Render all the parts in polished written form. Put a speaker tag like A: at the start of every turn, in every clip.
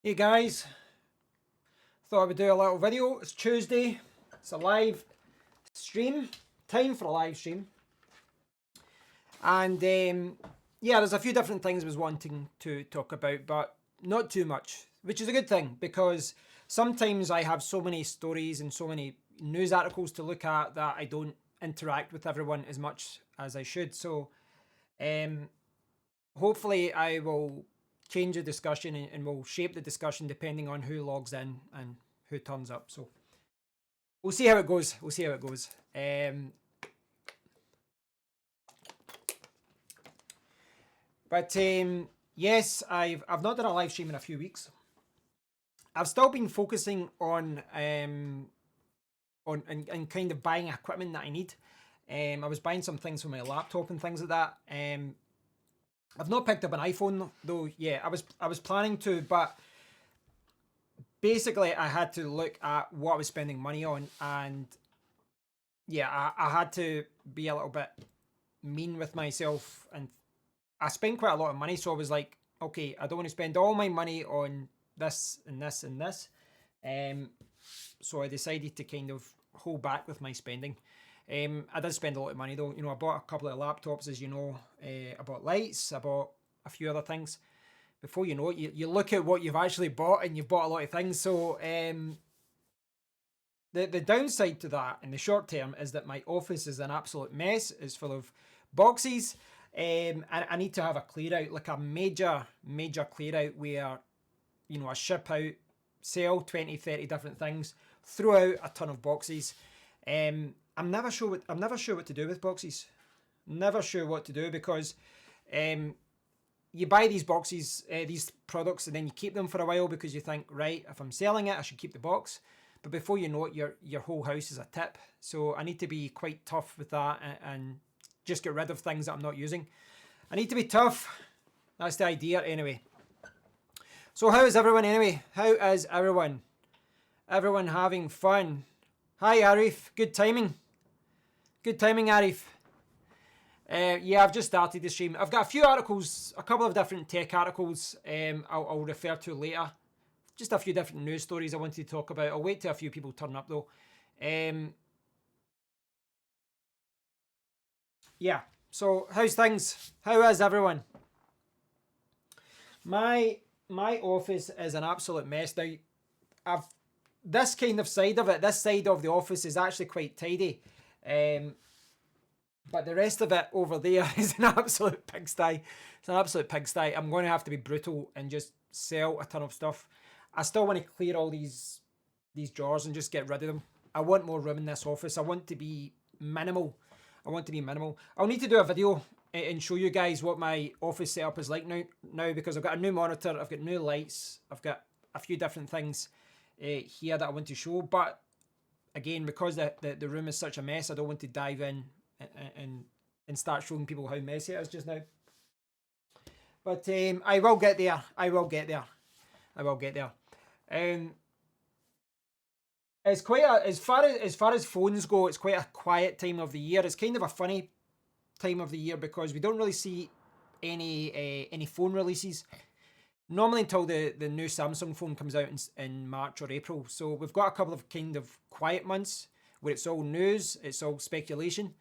A: Hey guys, thought I would do a little video. It's Tuesday, it's a live stream, time for a live stream. And yeah, there's a few different things I was wanting to talk about, but not too much, which is a good thing because sometimes I have so many stories and so many news articles to look at that I don't interact with everyone as much as I should. So hopefully I will change the discussion and will shape the discussion depending on who logs in and who turns up. So we'll see how it goes. We'll see how it goes. But yes, I've not done a live stream in a few weeks. I've still been focusing on and kind of buying equipment that I need. I was buying some things for my laptop and things like that. I've not picked up an iPhone though. Yeah, I was planning to, but basically I had to look at what I was spending money on, and yeah, I had to be a little bit mean with myself, and I spent quite a lot of money, so I was like, okay, I don't want to spend all my money on this and this and this. So I decided to kind of hold back with my spending. I did spend a lot of money though. You know, I bought a couple of laptops, as you know. I bought lights. I bought a few other things. Before you know it, you look at what you've actually bought, and you've bought a lot of things. So the downside to that in the short term is that my office is an absolute mess. It's full of boxes. And I need to have a clear out, like a major clear out where, you know, I ship out, sell 20, 30 different things, throw out a ton of boxes. I'm never sure what to do with boxes. Never sure what to do because you buy these boxes, these products, and then you keep them for a while because you think, right, if I'm selling it, I should keep the box. But before you know it, your whole house is a tip. So I need to be quite tough with that and just get rid of things that I'm not using. I need to be tough. That's the idea anyway. So how is everyone anyway? How is everyone? Everyone having fun? Hi Arif, good timing. Good timing, Arif. Yeah, I've just started the stream. I've got a few articles, a couple of different tech articles I'll refer to later. Just a few different news stories I wanted to talk about. I'll wait till a few people turn up though. Yeah, so how's things? How is everyone? My office is an absolute mess now. I've this kind of side of it, this side of the office is actually quite tidy. But the rest of it over there is an absolute pigsty. It's an absolute pigsty. I'm going to have to be brutal and just sell a ton of stuff. I still want to clear all these drawers and just get rid of them. I want more room in this office. I want to be minimal. I'll need to do a video and show you guys what my office setup is like now because I've got a new monitor, I've got new lights, I've got a few different things here that I want to show. But again, because the room is such a mess, I don't want to dive in and start showing people how messy it is just now. But I will get there. It's quite as far as phones go, it's quite a quiet time of the year. It's kind of a funny time of the year because we don't really see any phone releases normally until the new Samsung phone comes out in March or April. So we've got a couple of kind of quiet months where it's all news, it's all speculation.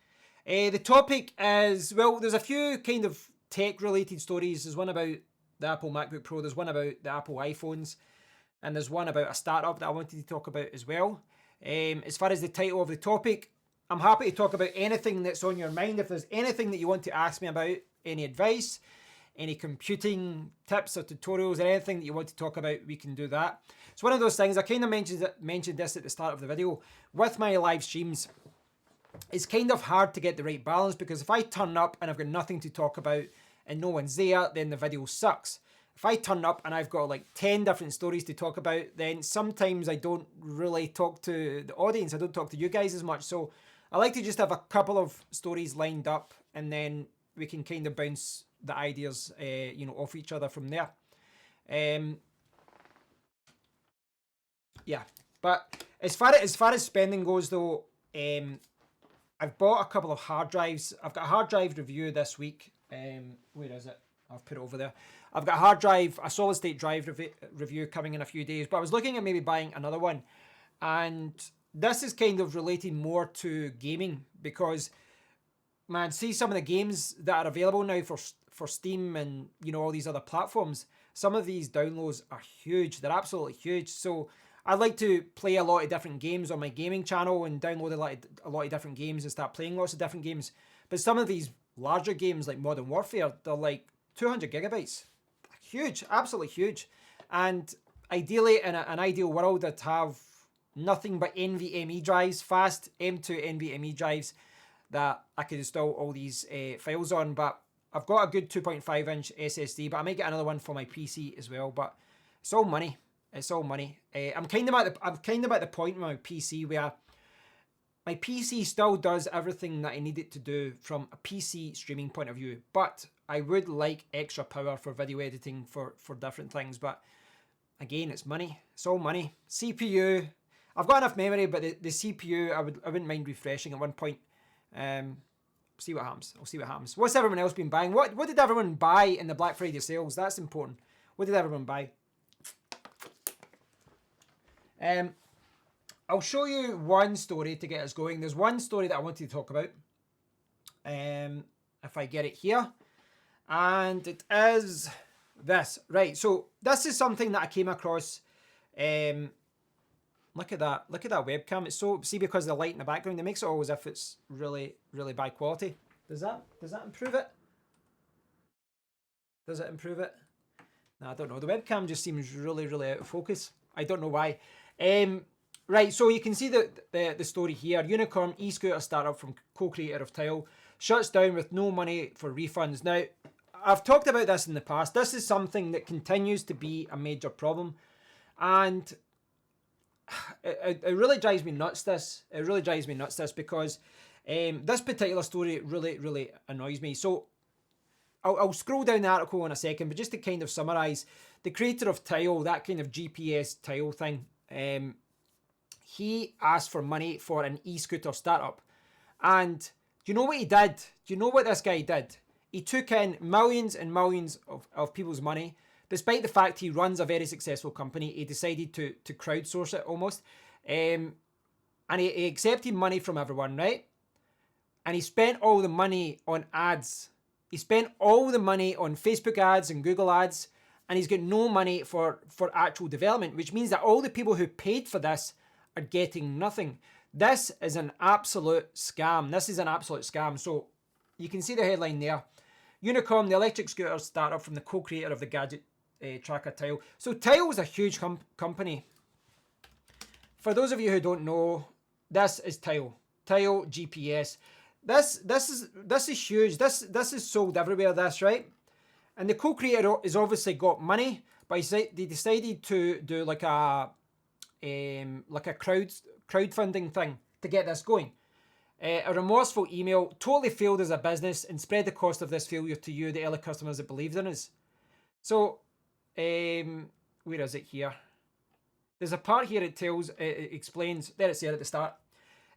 A: The topic is, well, there's a few kind of tech related stories. There's one about the Apple MacBook Pro, there's one about the Apple iPhones, and there's one about a startup that I wanted to talk about as well. As far as the title of the topic, I'm happy to talk about anything that's on your mind. If there's anything that you want to ask me about, any advice, any computing tips or tutorials, or anything that you want to talk about, we can do that. It's one of those things, I kind of mentioned this at the start of the video, with my live streams, it's kind of hard to get the right balance because if I turn up and I've got nothing to talk about and no one's there, then the video sucks. If I turn up and I've got like 10 different stories to talk about, then sometimes I don't really talk to the audience. I don't talk to you guys as much. So I like to just have a couple of stories lined up and then we can kind of bounce the ideas, off each other from there. Yeah, but as far as spending goes though, I've bought a couple of hard drives. I've got a hard drive review this week. Where is it? I've put it over there. I've got a hard drive, a solid state drive review coming in a few days, but I was looking at maybe buying another one. And this is kind of relating more to gaming because, man, see some of the games that are available now for Steam and, you know, all these other platforms. Some of these downloads are huge. They're absolutely huge. So I like to play a lot of different games on my gaming channel and download a lot of different games and start playing lots of different games. But some of these larger games like Modern Warfare, they're like 200 gigabytes. Huge, absolutely huge. And ideally, in an ideal world, I'd have nothing but NVMe drives, fast M2 NVMe drives that I could install all these files on. But I've got a good 2.5 inch SSD, but I might get another one for my PC as well. But it's all money. It's all money. I'm kind of at the point with my PC where my PC still does everything that I need it to do from a PC streaming point of view, but I would like extra power for video editing for different things. But again, it's money. It's all money. CPU, I've got enough memory, but the CPU, I wouldn't mind refreshing at one point. See what happens. I'll see what happens. What's everyone else been buying? What did everyone buy in the Black Friday sales? That's important. What did everyone buy? I'll show you one story to get us going. There's one story that I wanted to talk about. If I get it here. And it is this. Right, so this is something that I came across. Look at that. Look at that webcam. It's so, see, because of the light in the background, it makes it all as if it's really, really bad quality. Does that improve it? Does it improve it? No, I don't know. The webcam just seems really, really out of focus. I don't know why. Right, so you can see the story here. Unicorn e-scooter startup from co-creator of Tile shuts down with no money for refunds. Now, I've talked about this in the past. This is something that continues to be a major problem. And it really drives me nuts, this. It really drives me nuts, this, because this particular story really, really annoys me. So I'll scroll down the article in a second, but just to kind of summarise, the creator of Tile, that kind of GPS Tile thing, he asked for money for an e-scooter startup. And do you know what he did? Do you know what this guy did? He took in millions and millions of people's money. Despite the fact he runs a very successful company, he decided to crowdsource it almost. And he accepted money from everyone, right? And he spent all the money on ads. He spent all the money on Facebook ads and Google ads, and he's got no money for actual development, which means that all the people who paid for this are getting nothing. This is an absolute scam. This is an absolute scam. So you can see the headline there. Unicorn, the electric scooter startup from the co-creator of the gadget tracker Tile. So Tile is a huge company. For those of you who don't know, this is Tile. Tile GPS. This is huge. This is sold everywhere, this, right? And the co-creator has obviously got money, but they decided to do like a crowdfunding thing to get this going. A remorseful email totally failed as a business and spread the cost of this failure to you, the early customers that believed in us. So, where is it here? There's a part here it explains, there it's there at the start.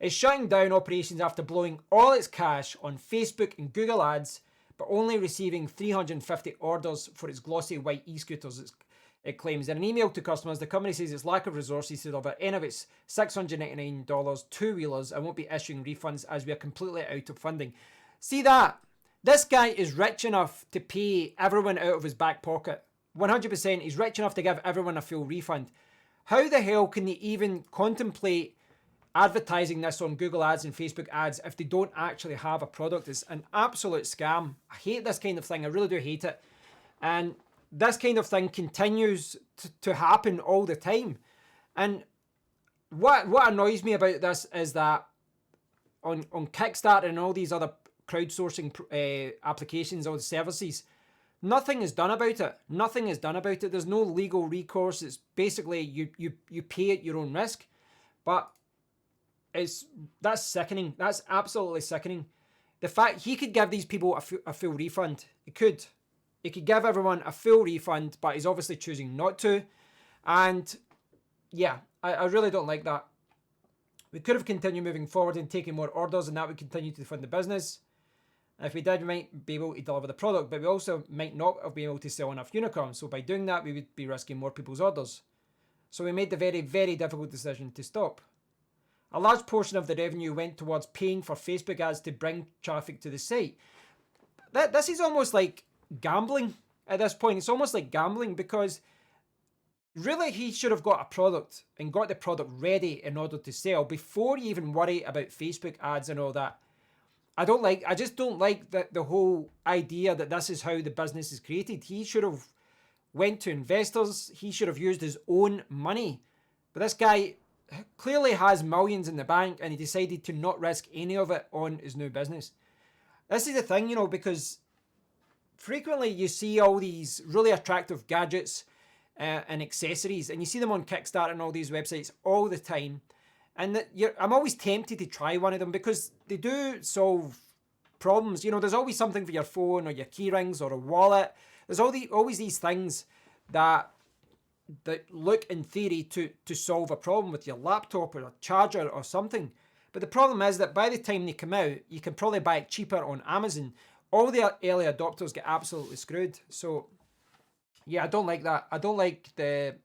A: It's shutting down operations after blowing all its cash on Facebook and Google ads, but only receiving 350 orders for its glossy white e-scooters, it claims. In an email to customers, the company says its lack of resources to deliver any of its $699 two-wheelers and won't be issuing refunds as we are completely out of funding. See that? This guy is rich enough to pay everyone out of his back pocket. 100%, he's rich enough to give everyone a full refund. How the hell can they even contemplate advertising this on Google ads and Facebook ads if they don't actually have a product? It's an absolute scam. I hate this kind of thing. I really do hate it. And this kind of thing continues to happen all the time. And what annoys me about this is that on Kickstarter and all these other crowdsourcing applications, all the services, nothing is done about it. Nothing is done about it. There's no legal recourse. It's basically you pay at your own risk. But that's sickening. That's absolutely sickening. The fact he could give these people a full refund. He could give everyone a full refund, but he's obviously choosing not to. And yeah, I really don't like that. We could have continued moving forward and taking more orders, and that would continue to fund the business. And if we did, we might be able to deliver the product, but we also might not have been able to sell enough unicorns. So by doing that, we would be risking more people's orders. So we made the very, very difficult decision to stop. A large portion of the revenue went towards paying for Facebook ads to bring traffic to the site. This is almost like gambling at this point. It's almost like gambling because really he should have got a product and got the product ready in order to sell before you even worry about Facebook ads and all that. I just don't like the whole idea that this is how the business is created. He should have went to investors. He should have used his own money. But this guy clearly has millions in the bank and he decided to not risk any of it on his new business. This is the thing, because frequently you see all these really attractive gadgets and accessories, and you see them on Kickstarter and all these websites all the time. And I'm always tempted to try one of them because they do solve problems. There's always something for your phone or your key rings or a wallet. There's always these things that look in theory to solve a problem with your laptop or a charger or something. But the problem is that by the time they come out, you can probably buy it cheaper on Amazon. All the early adopters get absolutely screwed. So yeah, I don't like that. I don't like the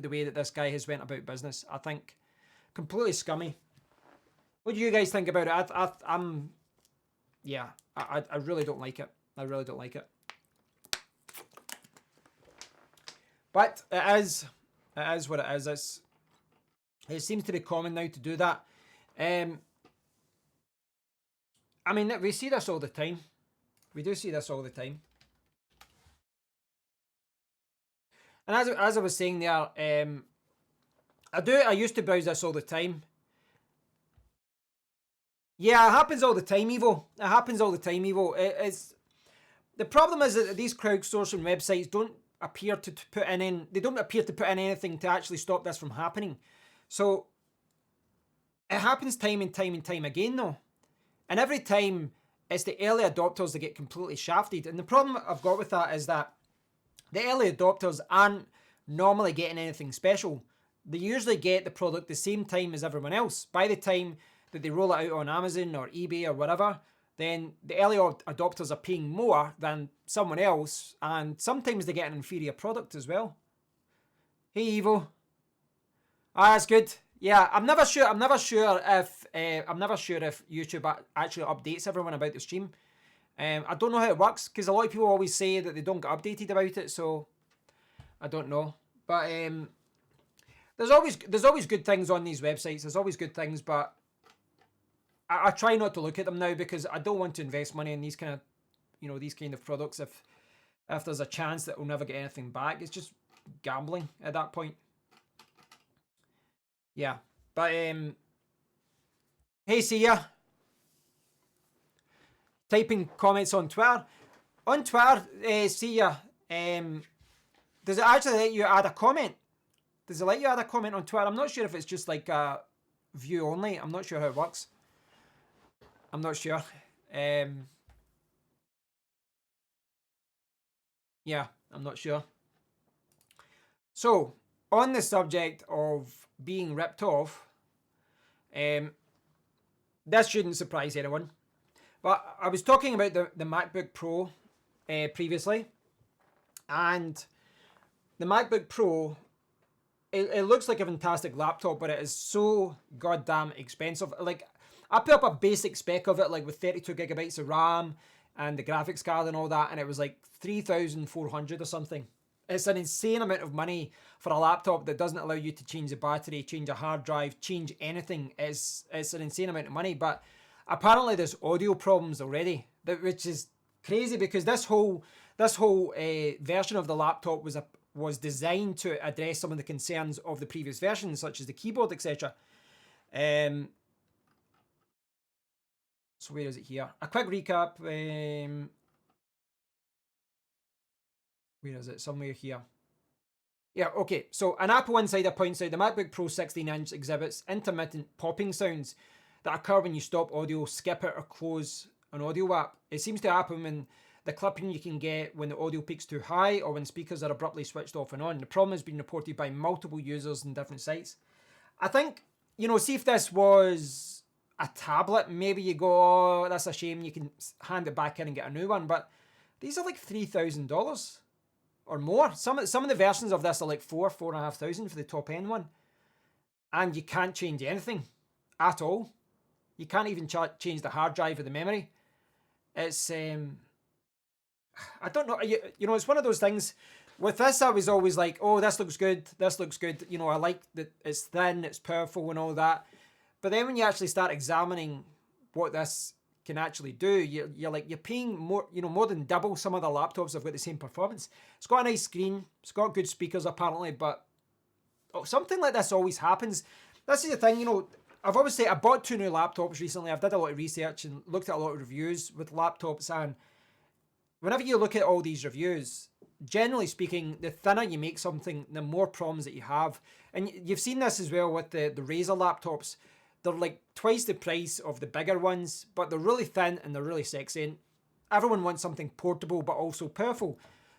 A: way that this guy has went about business. I think completely scummy. What do you guys think about it? I really don't like it. I really don't like it. But it is what it is. It seems to be common now to do that. We see this all the time. We do see this all the time. And as I was saying there, I used to browse this all the time. Yeah, it happens all the time, Evo. It happens all the time, Evo. The problem is that these crowdsourcing websites don't appear to put in anything to actually stop this from happening. So it happens time and time again though. And every time it's the early adopters that get completely shafted. And the problem I've got with that is that the early adopters aren't normally getting anything special. They usually get the product the same time as everyone else. By the time that they roll it out on Amazon or eBay or whatever, then the early adopters are paying more than someone else, and sometimes they get an inferior product as well. Hey Evo. That's good. Yeah, I'm never sure if YouTube actually updates everyone about the stream. I don't know how it works because a lot of people always say that they don't get updated about it, so I don't know. But there's always good things on these websites. There's always good things, but I try not to look at them now because I don't want to invest money in these kind of products if there's a chance that we'll never get anything back. It's just gambling at that point. Yeah, but hey, see ya. Typing comments on Twitter. On Twitter, see ya. Does it actually let you add a comment? Does it let you add a comment on Twitter? I'm not sure if it's just like a view only. I'm not sure how it works. I'm not sure. Yeah, I'm not sure. So, on the subject of being ripped off, this shouldn't surprise anyone. But I was talking about the MacBook Pro previously, and the MacBook Pro, it looks like a fantastic laptop, but it is so goddamn expensive. Like, I put up a basic spec of it, like with 32 gigabytes of RAM and the graphics card and all that, and it was like 3,400 or something. It's an insane amount of money for a laptop that doesn't allow you to change the battery, change a hard drive, change anything. It's an insane amount of money, but apparently there's audio problems already, which is crazy because this whole version of the laptop was designed to address some of the concerns of the previous versions, such as the keyboard, etc. So where is it here? A quick recap. Where is it? Somewhere here. Yeah, okay. So an Apple insider points out the MacBook Pro 16-inch exhibits intermittent popping sounds that occur when you stop audio, skip it, or close an audio app. It seems to happen when the clipping you can get when the audio peaks too high or when speakers are abruptly switched off and on. The problem has been reported by multiple users in different sites. I think, see if this was a tablet, maybe you go, oh, that's a shame, you can hand it back in and get a new one. But these are like $3,000 or more. Some of the versions of this are like $4,500 for the top end one. And you can't change anything at all. You can't even change the hard drive or the memory. It's, I don't know, you know, it's one of those things. With this, I was always like, oh, this looks good, you know, I like that it's thin, it's powerful and all that. But then when you actually start examining what this can actually do, you're like, you're paying more, you know, more than double some other laptops have got the same performance. It's got a nice screen, it's got good speakers apparently, but something like this always happens. This is the thing, you know, I've obviously, I bought 2 new laptops recently. I've did a lot of research and looked at a lot of reviews with laptops, and whenever you look at all these reviews, generally speaking, the thinner you make something, the more problems that you have. And you've seen this as well with the Razer laptops. They're like twice the price of the bigger ones, but they're really thin and they're really sexy. And everyone wants something portable but also powerful.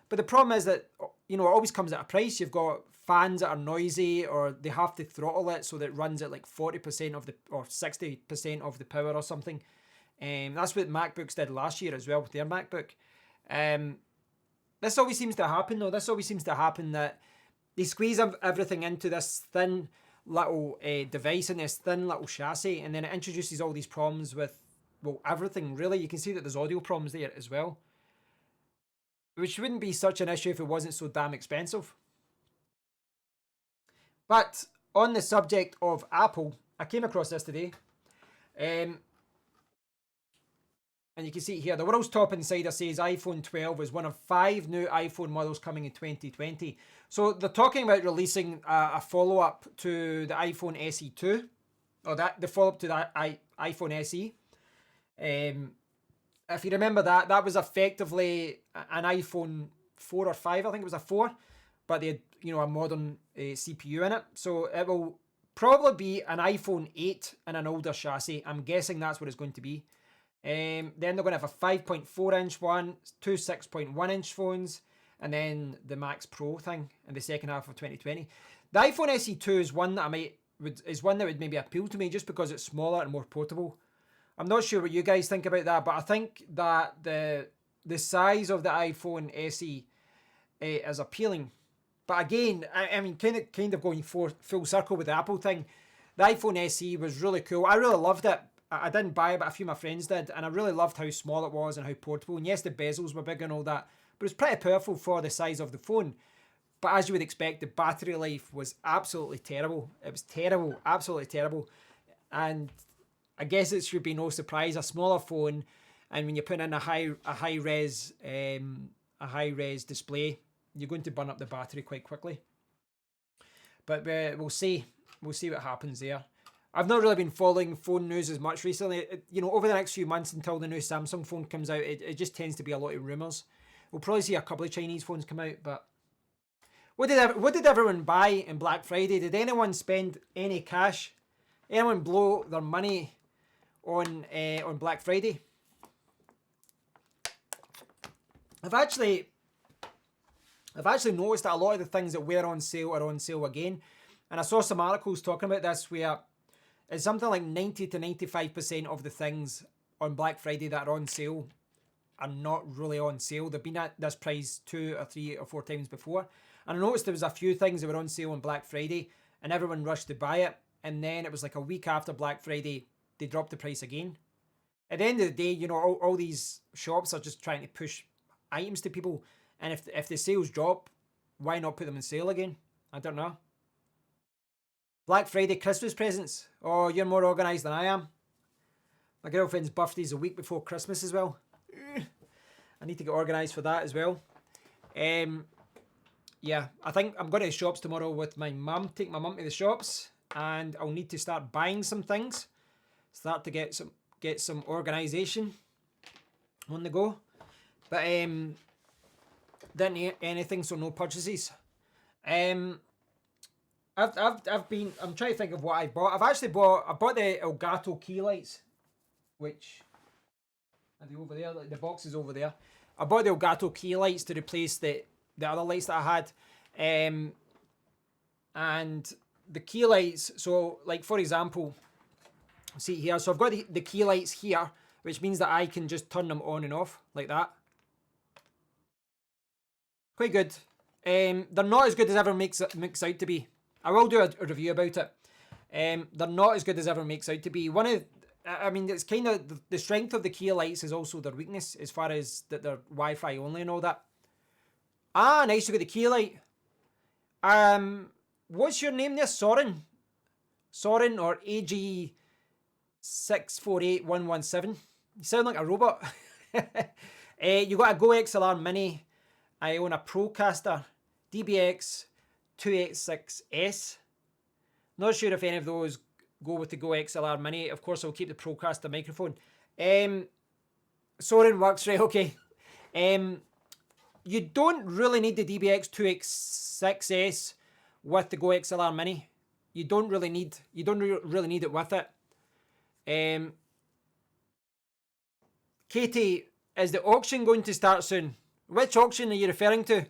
A: But the problem is that, you know, it always comes at a price. You've got fans that are noisy, or they have to throttle it so that it runs at like 40% of the, or 60% of the power or something. That's what MacBooks did last year as well with their MacBook. This always seems to happen though. This always seems to happen that they squeeze everything into this thin little device and this thin little chassis, and then it introduces all these problems with, well, everything really. You can see that there's audio problems there as well, which wouldn't be such an issue if it wasn't so damn expensive. But on the subject of Apple, I came across this today. And you can see here, the world's top insider says iPhone 12 is one of 5 new iPhone models coming in 2020. So they're talking about releasing a follow-up to the iPhone SE 2, or the follow-up to the iPhone SE. If you remember that was effectively an iPhone 4 or 5, I think it was a 4, but they had, you know, a modern CPU in it. So it will probably be an iPhone 8 and an older chassis. I'm guessing that's what it's going to be. Then they're going to have a 5.4 inch one, 2 6.1 inch phones, and then the Max Pro thing in the second half of 2020. The iPhone SE 2 is one that would maybe appeal to me just because it's smaller and more portable. I'm not sure what you guys think about that, but I think that the size of the iPhone SE is appealing. But again, I mean, kind of going full circle with the Apple thing. The iPhone SE was really cool. I really loved it. I didn't buy it, but a few of my friends did, and I really loved how small it was and how portable. And yes, the bezels were big and all that, but it was pretty powerful for the size of the phone. But as you would expect, the battery life was absolutely terrible. It was terrible, absolutely terrible. And I guess it should be no surprise, a smaller phone, and when you put in a high res display, you're going to burn up the battery quite quickly. But we'll see what happens there. I've not really been following phone news as much recently. You know, over the next few months until the new Samsung phone comes out, it just tends to be a lot of rumours. We'll probably see a couple of Chinese phones come out, but what did everyone buy in Black Friday? Did anyone spend any cash? Anyone blow their money on Black Friday? I've actually noticed that a lot of the things that were on sale are on sale again, and I saw some articles talking about this where it's something like 90 to 95% of the things on Black Friday that are on sale are not really on sale. They've been at this price 2 or 3 or 4 times before. And I noticed there was a few things that were on sale on Black Friday and everyone rushed to buy it. And then it was like a week after Black Friday, they dropped the price again. At the end of the day, you know, all these shops are just trying to push items to people. And if the sales drop, why not put them on sale again? I don't know. Black Friday Christmas presents. Oh, you're more organised than I am. My girlfriend's birthday's a week before Christmas as well. I need to get organised for that as well. Yeah, I think I'm going to the shops tomorrow with my mum. Take my mum to the shops, and I'll need to start buying some things. Start to get some organisation on the go. But didn't eat anything, so no purchases. I'm trying to think of what I bought. I bought the Elgato key lights, which are they over there? Like the box is over there. I bought the Elgato key lights to replace the other lights that I had. And the key lights, so like for example, See here, so I've got the key lights here, which means that I can just turn them on and off like that. Quite good. They're not as good as ever makes out to be. I will do a review about it. They're not as good as ever makes out to be. I mean, it's kind of the strength of the key lights is also their weakness as far as that they're Wi-Fi only and all that. Ah, nice. You got the key light. What's your name there? Soren or AG648117. You sound like a robot. You got a Go XLR Mini. I own a Procaster DBX 286S. Not sure if any of those go with the Go XLR Mini. Of course, I'll keep the Procaster microphone. Soren works, right? Okay. You don't really need the DBX 286S with the Go XLR Mini. You don't really need it with it. Katie, is the auction going to start soon? Which auction are you referring to?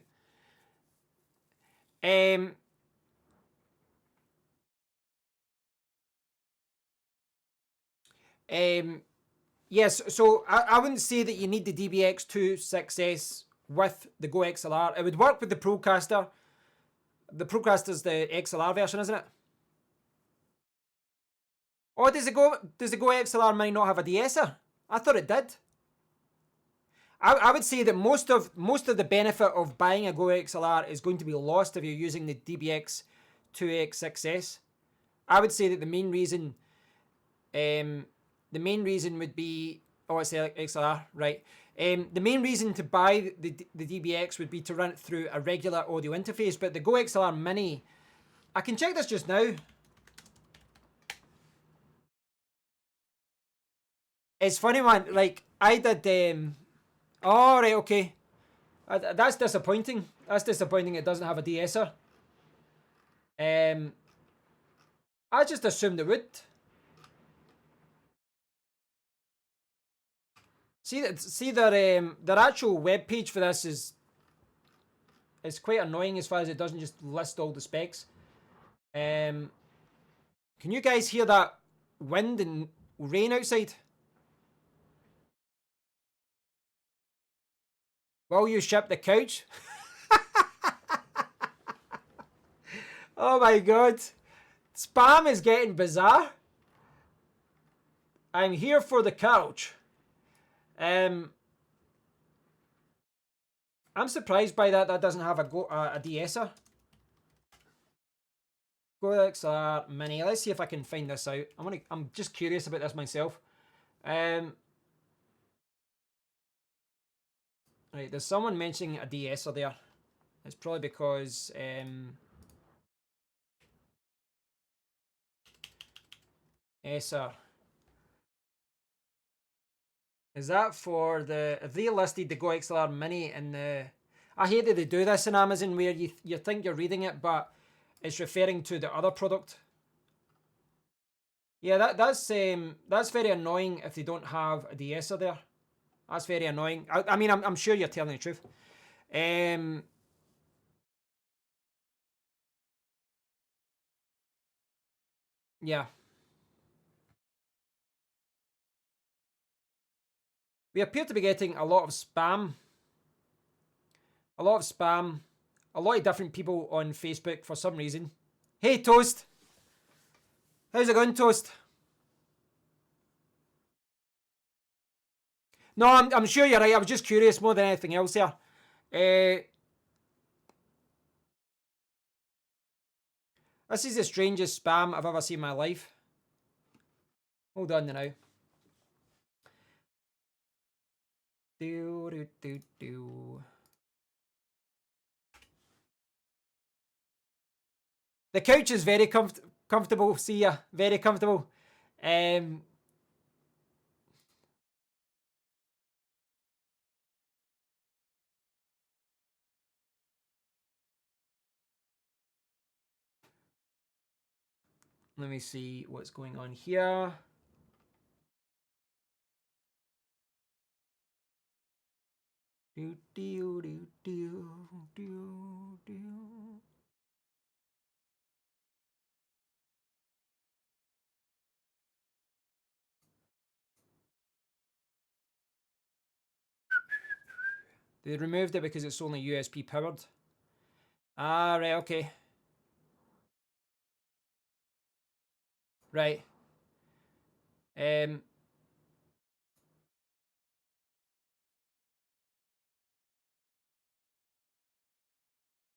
A: Yes, so I wouldn't say that you need the DBX26S with the Go XLR. It would work with the Procaster. The Procaster's the XLR version, isn't it? Oh, does the Go XLR Mini not have a de-esser? I thought it did. I would say that most of the benefit of buying a Go XLR is going to be lost if you're using the DBX 2X6S. I would say that the main reason would be, oh, it's the XLR, right? The main reason to buy the DBX would be to run it through a regular audio interface, but the Go XLR Mini, I can check this just now. It's funny, man. Like, I did. Oh, right, okay. That's disappointing. That's disappointing. It doesn't have a de-esser. I just assumed it would. See their actual web page for this is quite annoying as far as it doesn't just list all the specs. Can you guys hear that wind and rain outside? Will you ship the couch? Oh my god. Spam is getting bizarre. I'm here for the couch. I'm surprised by that. That doesn't have a de-esser. Go XLR Mini. Let's see if I can find this out. I'm just curious about this myself. Right, there's someone mentioning a de-esser there. It's probably because ESSER. Is that for the... Have they listed the Go XLR Mini in the... I hate that they do this in Amazon where you think you're reading it, but it's referring to the other product. Yeah, that's very annoying if they don't have a de-esser there. That's very annoying. I mean, I'm sure you're telling the truth. Yeah. We appear to be getting a lot of spam. A lot of different people on Facebook for some reason. Hey, Toast. How's it going, Toast? No, I'm sure you're right. I was just curious more than anything else here. This is the strangest spam I've ever seen in my life. Hold on now. The couch is very comfortable. See ya. Very comfortable. Let me see what's going on here. They removed it because it's only USB powered. Ah, right, okay. Right.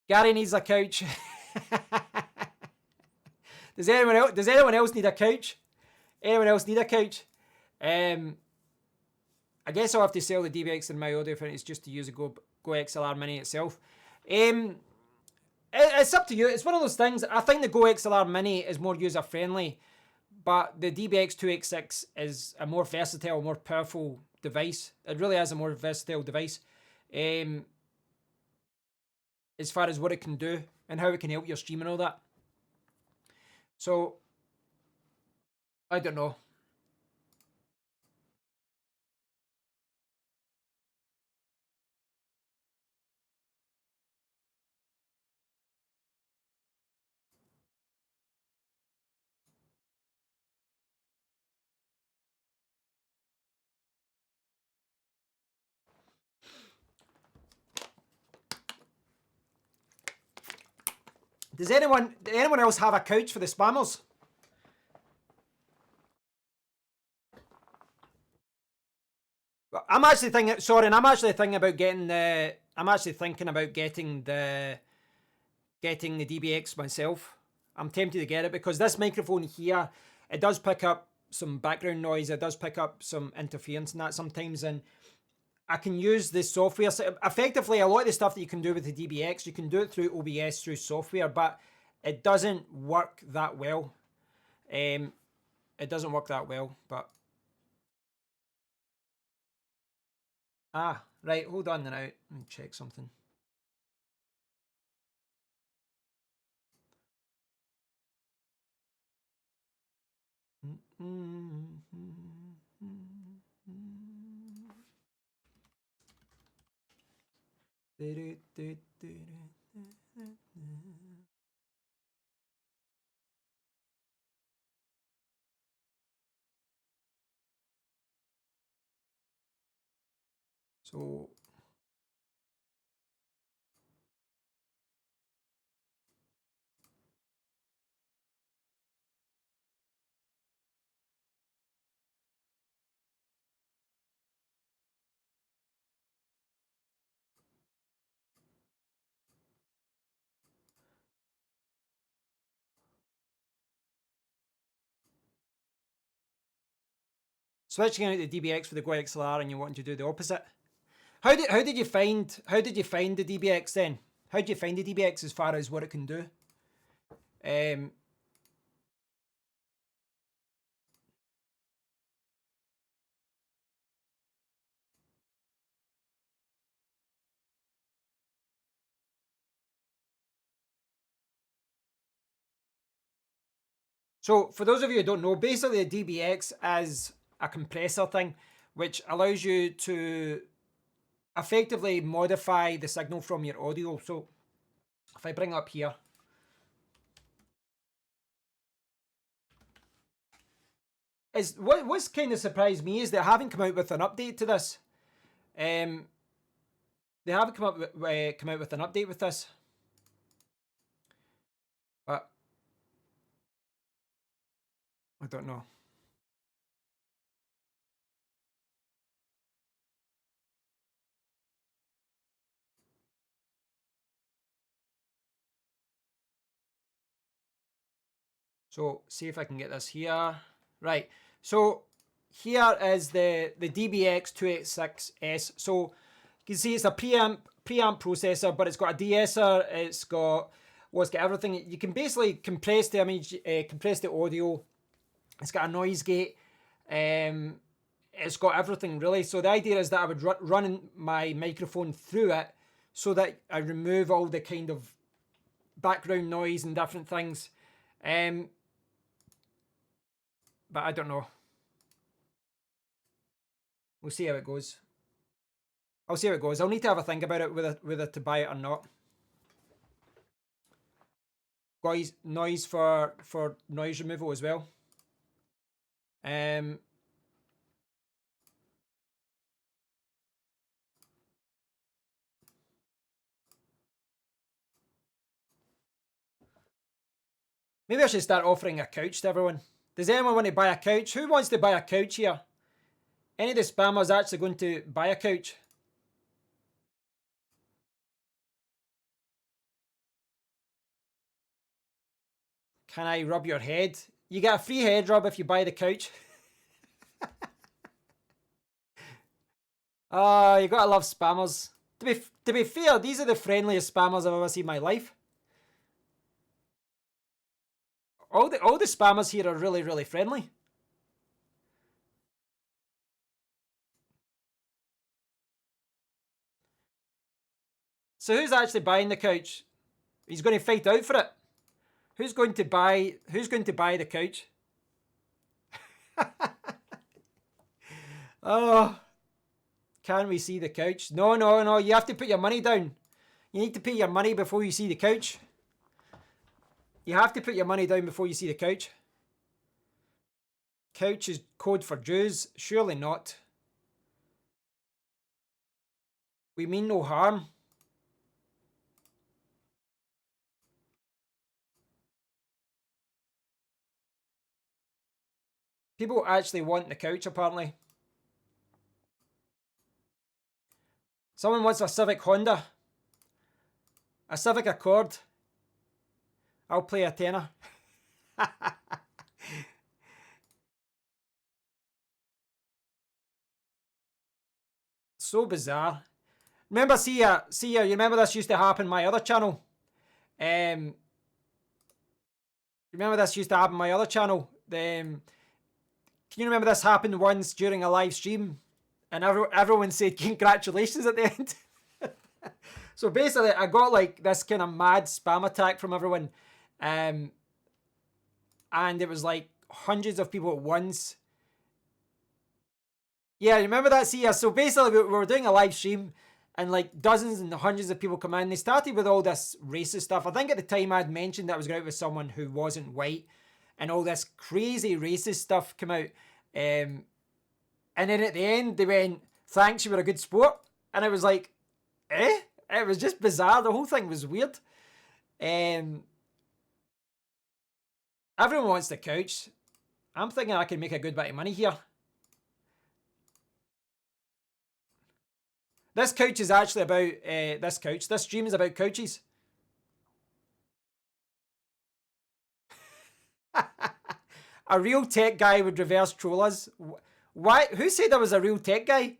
A: Gary needs a couch. Does anyone else need a couch? Anyone else need a couch? I guess I'll have to sell the DBX in my audio furnace just to use a Go XLR Mini itself. It's up to you. It's one of those things. I think the Go XLR Mini is more user friendly, but the DBX 286 is a more versatile, more powerful device. It really is a more versatile device. As far as what it can do and how it can help your stream and all that. So, I don't know. Does anyone else have a couch for the spammers? I'm actually thinking about getting the DBX myself. I'm tempted to get it because this microphone here, it does pick up some background noise, it does pick up some interference and that sometimes, and I can use the software. So effectively, a lot of the stuff that you can do with the DBX, you can do it through OBS, through software, but it doesn't work that well. It doesn't work that well, but... Ah, right, hold on now. Let me check something. So switching out the DBX for the Go XLR and you want to do the opposite. How did you find the DBX then? How did you find the DBX as far as what it can do? So for those of you who don't know, basically a DBX is a compressor thing, which allows you to effectively modify the signal from your audio. So if I bring up here, what's kind of surprised me is they haven't come out with an update to this. They haven't come out with an update with this. But I don't know. So see if I can get this here. Right. So here is the DBX 286S. So you can see it's a preamp processor, but it's got a de-esser. It's got everything. You can basically compress the image, compress the audio. It's got a noise gate. It's got everything really. So the idea is that I would run my microphone through it so that I remove all the kind of background noise and different things. But I don't know. We'll see how it goes. I'll see how it goes. I'll need to have a think about it whether to buy it or not. Noise for noise removal as well. Maybe I should start offering a couch to everyone. Does anyone want to buy a couch? Who wants to buy a couch here? Any of the spammers actually going to buy a couch? Can I rub your head? You get a free head rub if you buy the couch. Oh, you gotta love spammers. To be fair, these are the friendliest spammers I've ever seen in my life. All the spammers here are really, really friendly. So who's actually buying the couch? He's going to fight out for it. Who's going to buy the couch? Oh, can we see the couch? No, no, no. You have to put your money down. You need to put your money before you see the couch. You have to put your money down before you see the couch. Couch is code for Jews. Surely not. We mean no harm. People actually want the couch, apparently. Someone wants a Civic Honda. A Civic Accord. I'll play a tenner. So bizarre. Remember, see ya, you remember this used to happen on my other channel? Remember this used to happen on my other channel? Can you remember this happened once during a live stream? And everyone said congratulations at the end. So basically, I got like this kind of mad spam attack from everyone. And it was like hundreds of people at once. Yeah, remember that? See, yeah, so basically we were doing a live stream and like dozens and hundreds of people come in. They started with all this racist stuff. I think at the time I'd mentioned that I was going out with someone who wasn't white and all this crazy racist stuff came out. And then at the end they went, thanks, you were a good sport. And I was like, eh? It was just bizarre. The whole thing was weird. Everyone wants the couch. I'm thinking I can make a good bit of money here. This couch is actually about this couch. This stream is about couches. A real tech guy would reverse troll us. Why? Who said I was a real tech guy?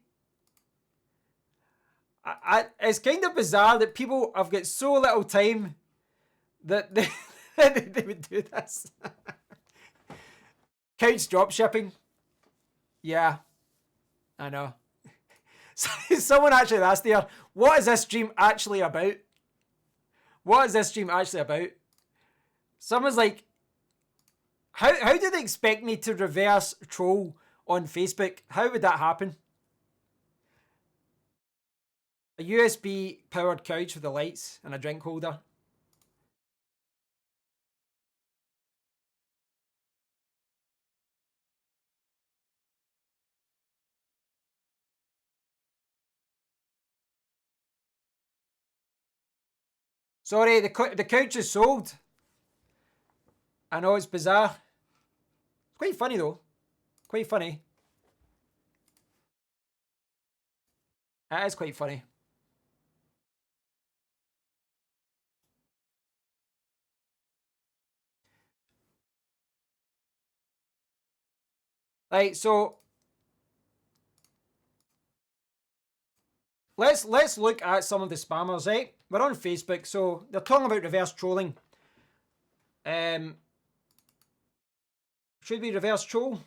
A: It's kind of bizarre that people have got so little time that they would do this. Couch drop shipping. Yeah, I know. Someone actually asked there, what is this stream actually about? What is this stream actually about? Someone's like, how do they expect me to reverse troll on Facebook? How would that happen? A USB powered couch with the lights and a drink holder. Sorry, the couch is sold. I know it's bizarre. It's quite funny though. Quite funny. It is quite funny. Right, so let's look at some of the spammers, right? We're on Facebook, so they're talking about reverse trolling. Should we reverse troll?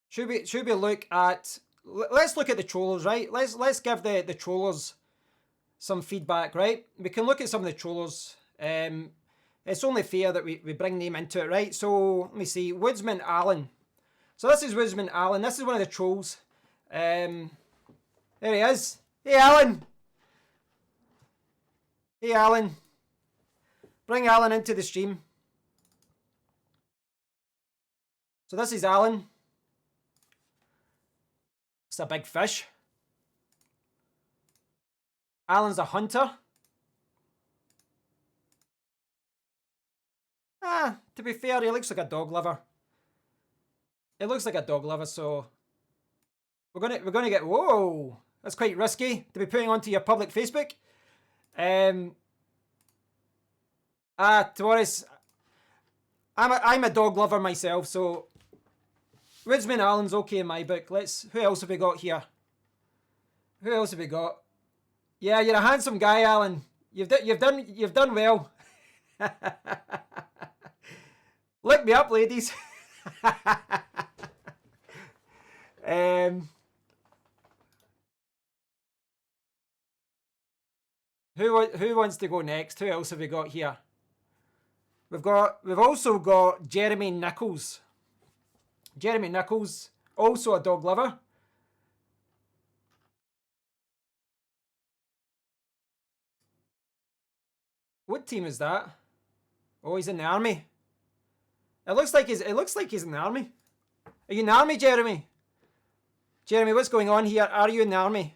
A: Should we look at? Let's look at the trollers, right? Let's give the trollers some feedback, right? We can look at some of the trollers. It's only fair that we bring them into it, right? So let me see, Woodsman Allen. So this is Woodsman Allen. This is one of the trolls. There he is. Hey, Alan. Hey, Alan. Bring Alan into the stream. So this is Alan. It's a big fish. Alan's a hunter. to be fair, he looks like a dog lover. It looks like a dog lover, so we're gonna get. Whoa, that's quite risky to be putting onto your public Facebook. To be honest, I'm a dog lover myself, so Ridgeman Allen's okay in my book. Who else have we got here? Who else have we got? Yeah, you're a handsome guy, Alan. You've done well. Look me up, ladies. Who wants to go next? Who else have we got here? We've also got Jeremy Nichols. Jeremy Nichols, also a dog lover. What team is that? Oh, he's in the army. It looks like he's in the army. Are you in the army, Jeremy? Jeremy, what's going on here? Are you in the army?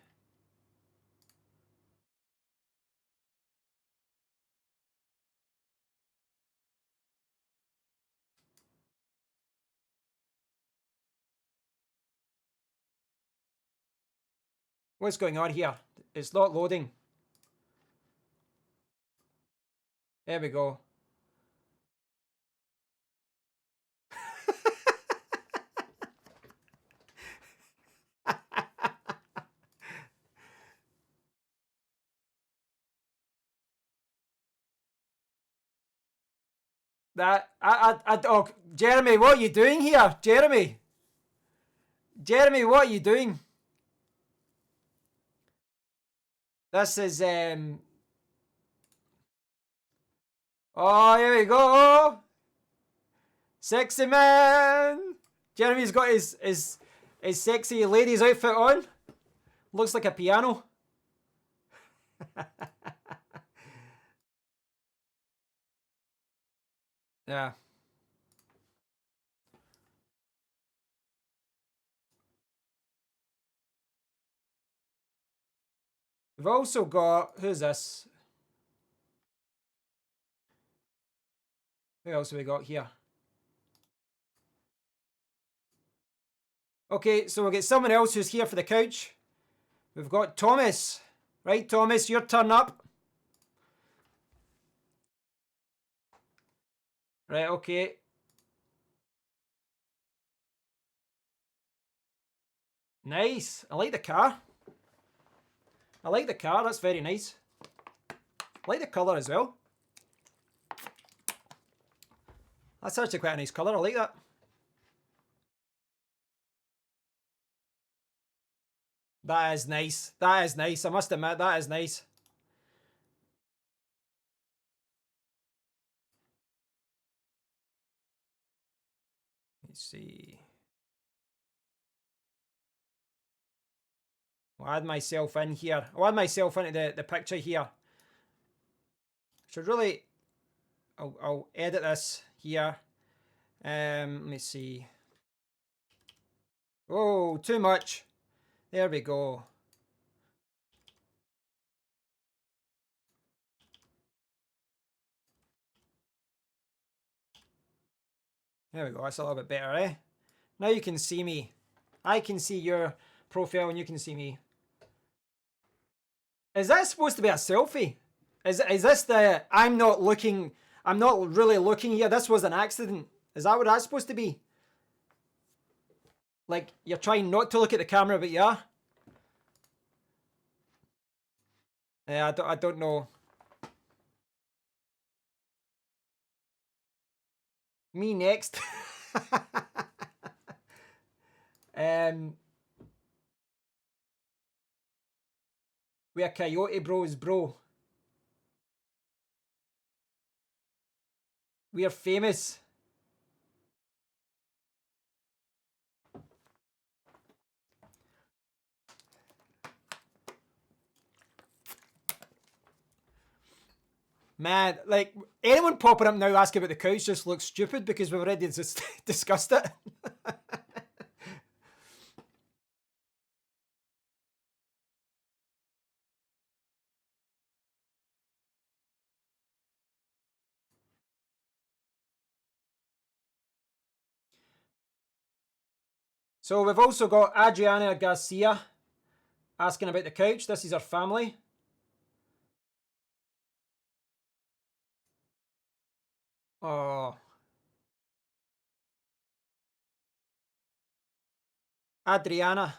A: What's going on here? It's not loading. There we go. Oh, Jeremy, what are you doing here? Jeremy, what are you doing? This is oh, here we go. Sexy man. Jeremy's got his sexy ladies outfit on. Looks like a piano. Yeah. We've also got, who's this? Who else have we got here? Okay, so we'll get someone else who's here for the couch. We've got Thomas. Right, Thomas, your turn up. Right, okay. Nice. I like the car. I like the car. That's very nice. I like the colour as well. That's actually quite a nice colour. I like that. That is nice. That is nice. I must admit, that is nice. Let's see. I'll add myself in here. I'll add myself into the picture here. Should really... I'll edit this here. Let me see. Oh, too much. There we go. There we go. That's a little bit better, eh? Now you can see me. I can see your profile and you can see me. Is that supposed to be a selfie? Is this the I'm not really looking here, this was an accident? Is that what that's supposed to be? Like, you're trying not to look at the camera, but you are? Yeah, I don't know. Me next. We are Coyote Bros, bro. We are famous. Man, like, anyone popping up now asking about the couch just looks stupid because we've already just discussed it. So we've also got Adriana Garcia asking about the couch. This is her family. Oh. Adriana.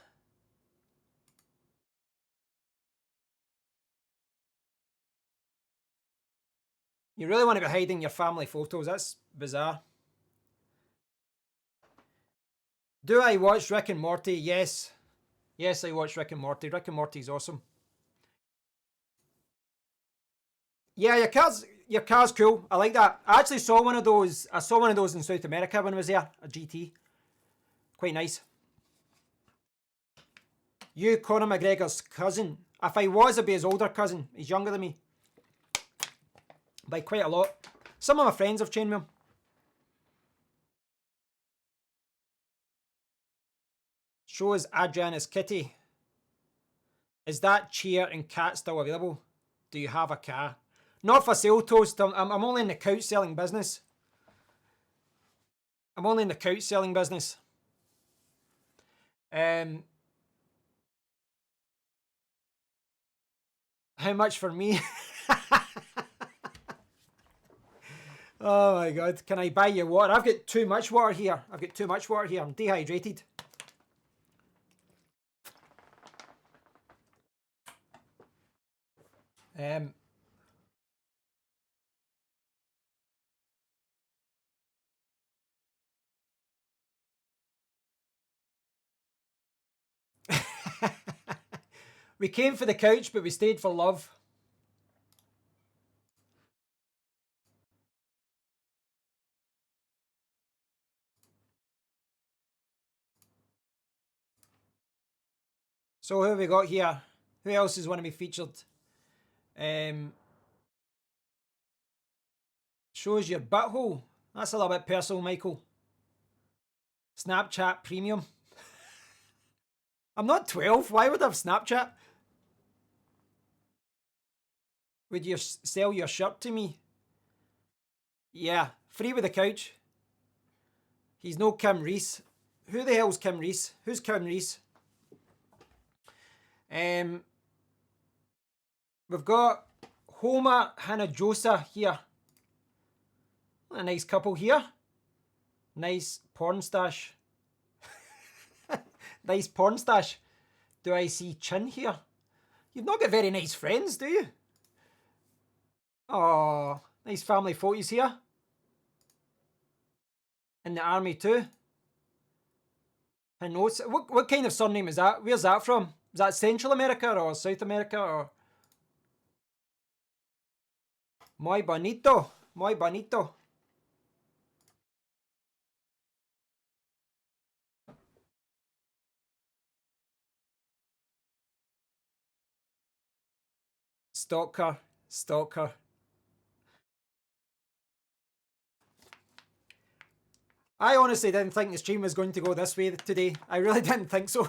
A: You really want to be hiding your family photos. That's bizarre. Do I watch Rick and Morty? Yes. Yes, I watch Rick and Morty. Rick and Morty's awesome. Yeah, your car's cool. I like that. I actually saw one of those. I saw one of those in South America when I was there. A GT. Quite nice. You, Conor McGregor's cousin. If I was, I'd be his older cousin. He's younger than me. By quite a lot. Some of my friends have trained with him. Shows Adriana's kitty. Is that chair and cat still available? Do you have a car? Not for sale, Toast. I'm only in the couch selling business. I'm only in the couch selling business. How much for me? Oh my god, can I buy you water? I've got too much water here. I'm dehydrated. We came for the couch, but we stayed for love. So who have we got here? Who else is want to be featured? Shows your butthole. That's a little bit personal, Michael. Snapchat Premium. I'm not 12. Why would I have Snapchat? Would you sell your shirt to me? Yeah, free with the couch. He's no Kim Reese. Who the hell's Kim Reese? Who's Kim Reese? We've got Homer Hanajosa here. A nice couple here. Nice porn stash. Nice porn stash. Do I see chin here? You've not got very nice friends, do you? Oh, nice family photos here. In the army too. And what kind of surname is that? Where's that from? Is that Central America or South America or? Muy bonito. Muy bonito. Stalker. Stalker. I honestly didn't think the stream was going to go this way today. I really didn't think so.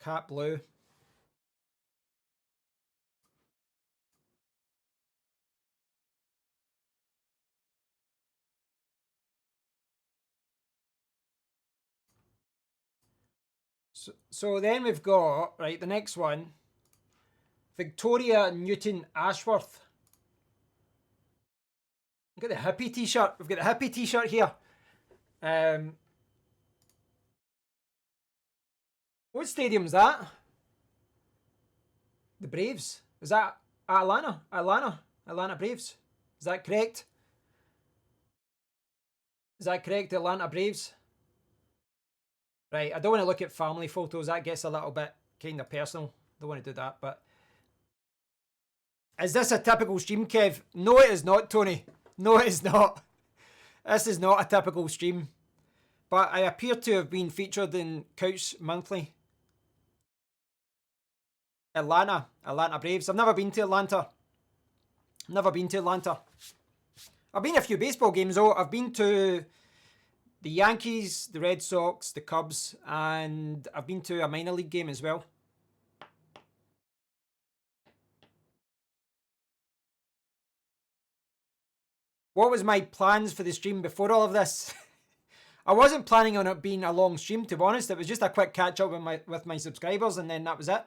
A: Cat blue. So then we've got, right, the next one. Victoria Newton Ashworth. We've got the hippie t-shirt. We've got the hippie t-shirt here. What stadium's that? The Braves. Is that Atlanta? Atlanta Braves. Is that correct? Is that correct? Atlanta Braves? Right, I don't want to look at family photos. That gets a little bit kind of personal. Don't want to do that, but... Is this a typical stream, Kev? No, it is not, Tony. No, it is not. This is not a typical stream. But I appear to have been featured in Couch Monthly. Atlanta Braves. I've never been to Atlanta. I've been to a few baseball games though. I've been to the Yankees, the Red Sox, the Cubs, and I've been to a minor league game as well. what was my plans for the stream before all of this? I wasn't planning on it being a long stream, to be honest. It was just a quick catch up with my subscribers, and then that was it.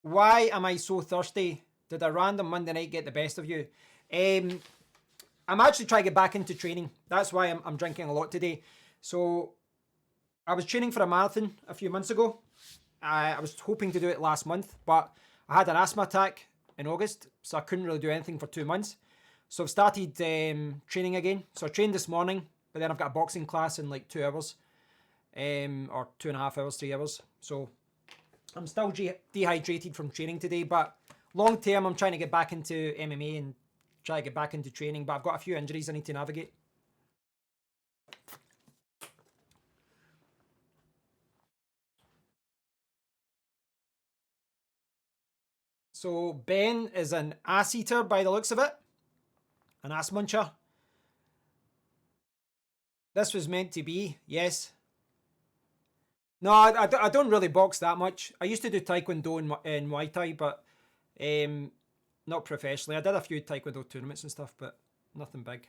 A: Why am I so thirsty? Did a random Monday night get the best of you? I'm actually trying to get back into training. That's why I'm drinking a lot today. So I was training for a marathon a few months ago. I was hoping to do it last month, but I had an asthma attack in August, so I couldn't really do anything for 2 months. So I've started training again. So I trained this morning, but then I've got a boxing class in like 2 hours, or 2.5 hours, 3 hours. So I'm still dehydrated from training today, but long term, I'm trying to get back into MMA and try to get back into training, but I've got a few injuries I need to navigate. So Ben is an ass eater by the looks of it. An ass muncher. This was meant to be, yes. No, I don't really box that much. I used to do Taekwondo and Muay Thai, but not professionally. I did a few Taekwondo tournaments and stuff, but nothing big.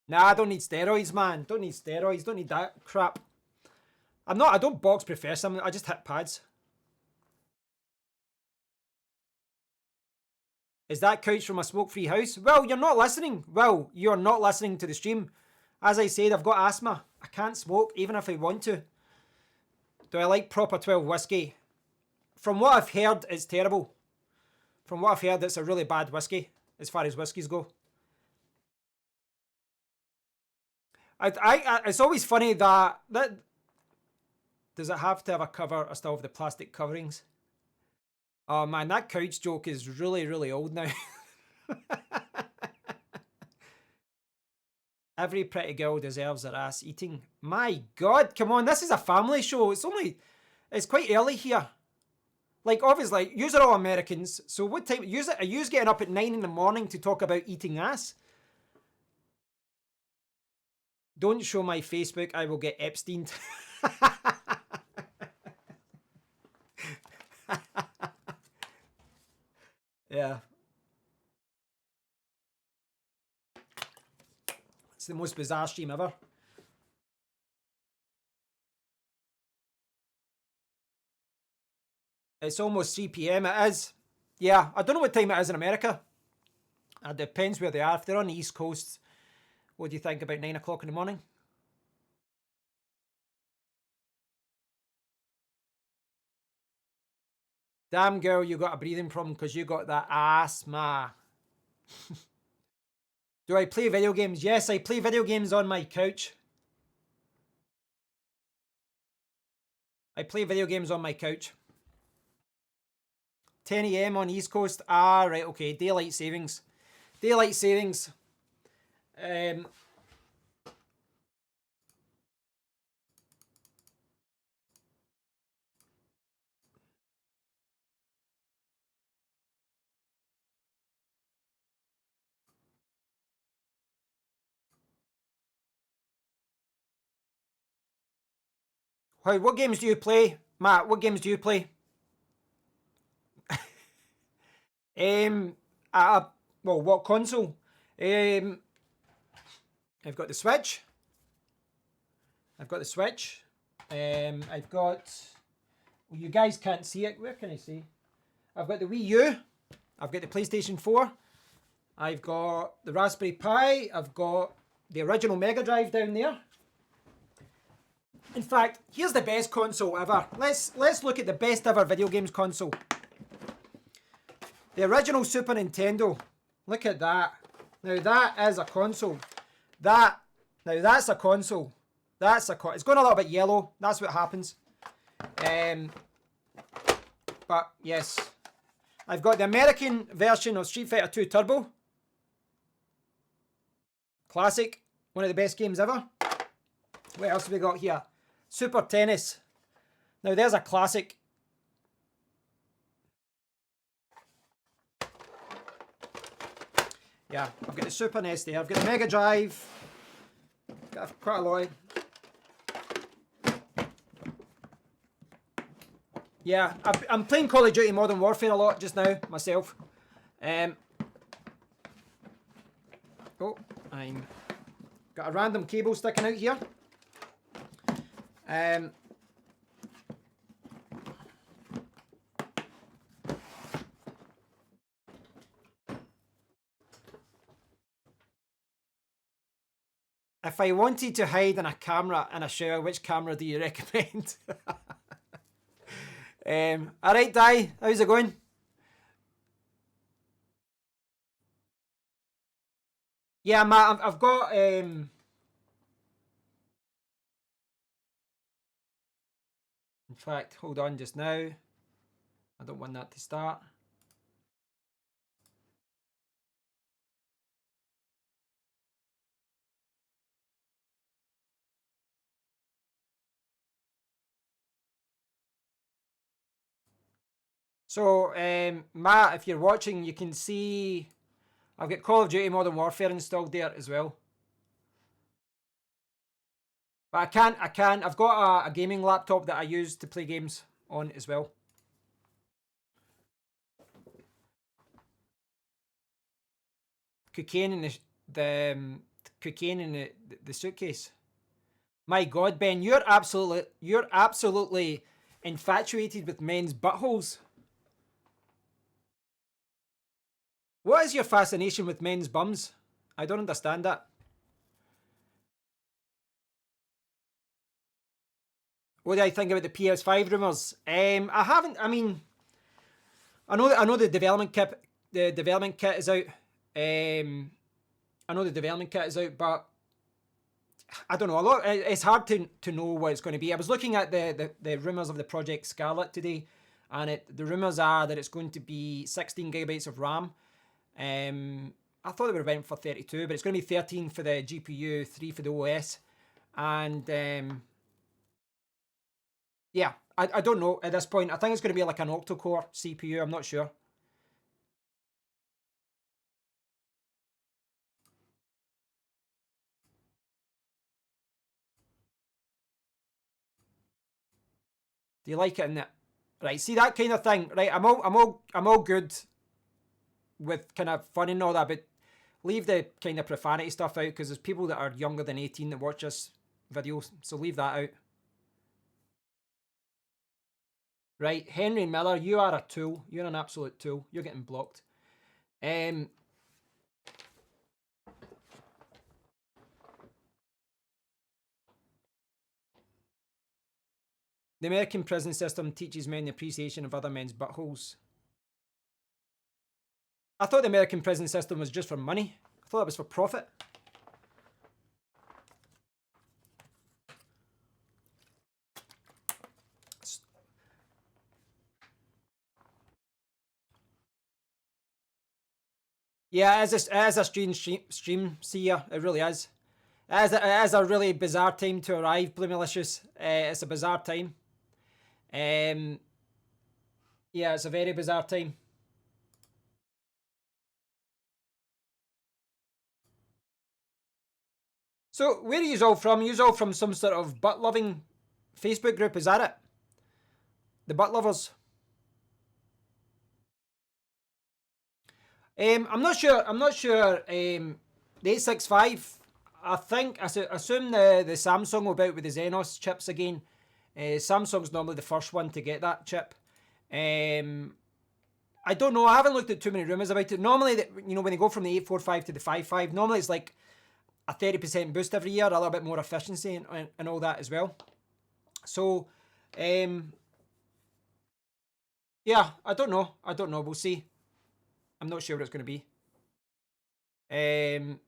A: Nah, I don't need steroids, man. Don't need steroids. Don't need that crap. I don't box professionally. I just hit pads. Is that couch from a smoke-free house? Well, you're not listening. Well, you're not listening to the stream. As I said, I've got asthma. I can't smoke, even if I want to. Do I like proper 12 whiskey? From what I've heard, it's terrible. From what I've heard, it's a really bad whiskey, as far as whiskies go. It's always funny that does it have to have a cover? I still have the plastic coverings. Oh man, that couch joke is really, really old now. Every pretty girl deserves her ass eating. My God, come on, this is a family show. It's quite early here. Like, obviously, yous are all Americans, so what time, are yous getting up at 9 in the morning to talk about eating ass? Don't show my Facebook, I will get Epsteined. Yeah. It's the most bizarre stream ever. It's almost 3 p.m. It is. Yeah, I don't know what time it is in America. It depends where they are. If they're on the East Coast, what do you think about 9 o'clock in the morning? Damn girl, you got a breathing problem because you got that asthma. Do I play video games? Yes, I play video games on my couch. I play video games on my couch. 10 a.m. on East Coast. Ah, right, okay. Daylight savings. Daylight savings. What games do you play? Matt, what games do you play? Well, what console? I've got the Switch. I've got, well, you guys can't see it. Where can I see? I've got the Wii U. I've got the PlayStation 4. I've got the Raspberry Pi. I've got the original Mega Drive down there. In fact, here's the best console ever. Let's look at the best ever video games console. The original Super Nintendo. Look at that. Now that is a console. Now that's a console. It's going a little bit yellow. That's what happens. But yes. I've got the American version of Street Fighter 2 Turbo. Classic. One of the best games ever. What else have we got here? Super Tennis. Now there's a classic. Yeah, I've got the Super NES there. I've got the Mega Drive. Got quite a lot. Yeah, I'm playing Call of Duty Modern Warfare a lot just now, myself. Oh, I'm got a random cable sticking out here. If I wanted to hide in a camera in a shower, which camera do you recommend? All right, Di, how's it going? Yeah, Matt, I've got. In fact, hold on just now. I don't want that to start. So, Matt, if you're watching, you can see I've got Call of Duty Modern Warfare installed there as well. But I've got a gaming laptop that I use to play games on as well. Cocaine in the cocaine in the suitcase. My God, Ben, you're absolutely infatuated with men's buttholes. What is your fascination with men's bums? I don't understand that. What do I think about the PS5 rumours? I haven't. I mean, I know the development kit. The development kit is out. I know the development kit is out, but I don't know. It's hard to know what it's going to be. I was looking at the rumours of the Project Scarlet today, and the rumours are that it's going to be 16 gigabytes of RAM. I thought they were went for 32, but it's going to be 13 for the GPU, 3 for the OS, and yeah, I don't know at this point. I think it's going to be like an octa-core CPU. I'm not sure. Do you like it in it? Right, see that kind of thing. Right, I'm all good with kind of fun and all that, but leave the kind of profanity stuff out because there's people that are younger than 18 that watch this video, so leave that out. Right, Henry Miller, you are a tool. You're an absolute tool. You're getting blocked. The American prison system teaches men the appreciation of other men's buttholes. I thought the American prison system was just for money. I thought it was for profit. Yeah, as a stream seer, it really is. It is a really bizarre time to arrive, Blue Malicious. It's a bizarre time. Yeah, it's a very bizarre time. So, where are you all from? You all from some sort of butt loving Facebook group? Is that it? The butt lovers. I'm not sure. I'm not sure. The 865. I think I assume the Samsung will be out with the Xenos chips again. Samsung's normally the first one to get that chip. I don't know. I haven't looked at too many rumors about it. Normally, when they go from the 845 to the 55, normally it's like a 30% boost every year, a little bit more efficiency and all that as well. So, yeah, I don't know. We'll see. I'm not sure what it's going to be. I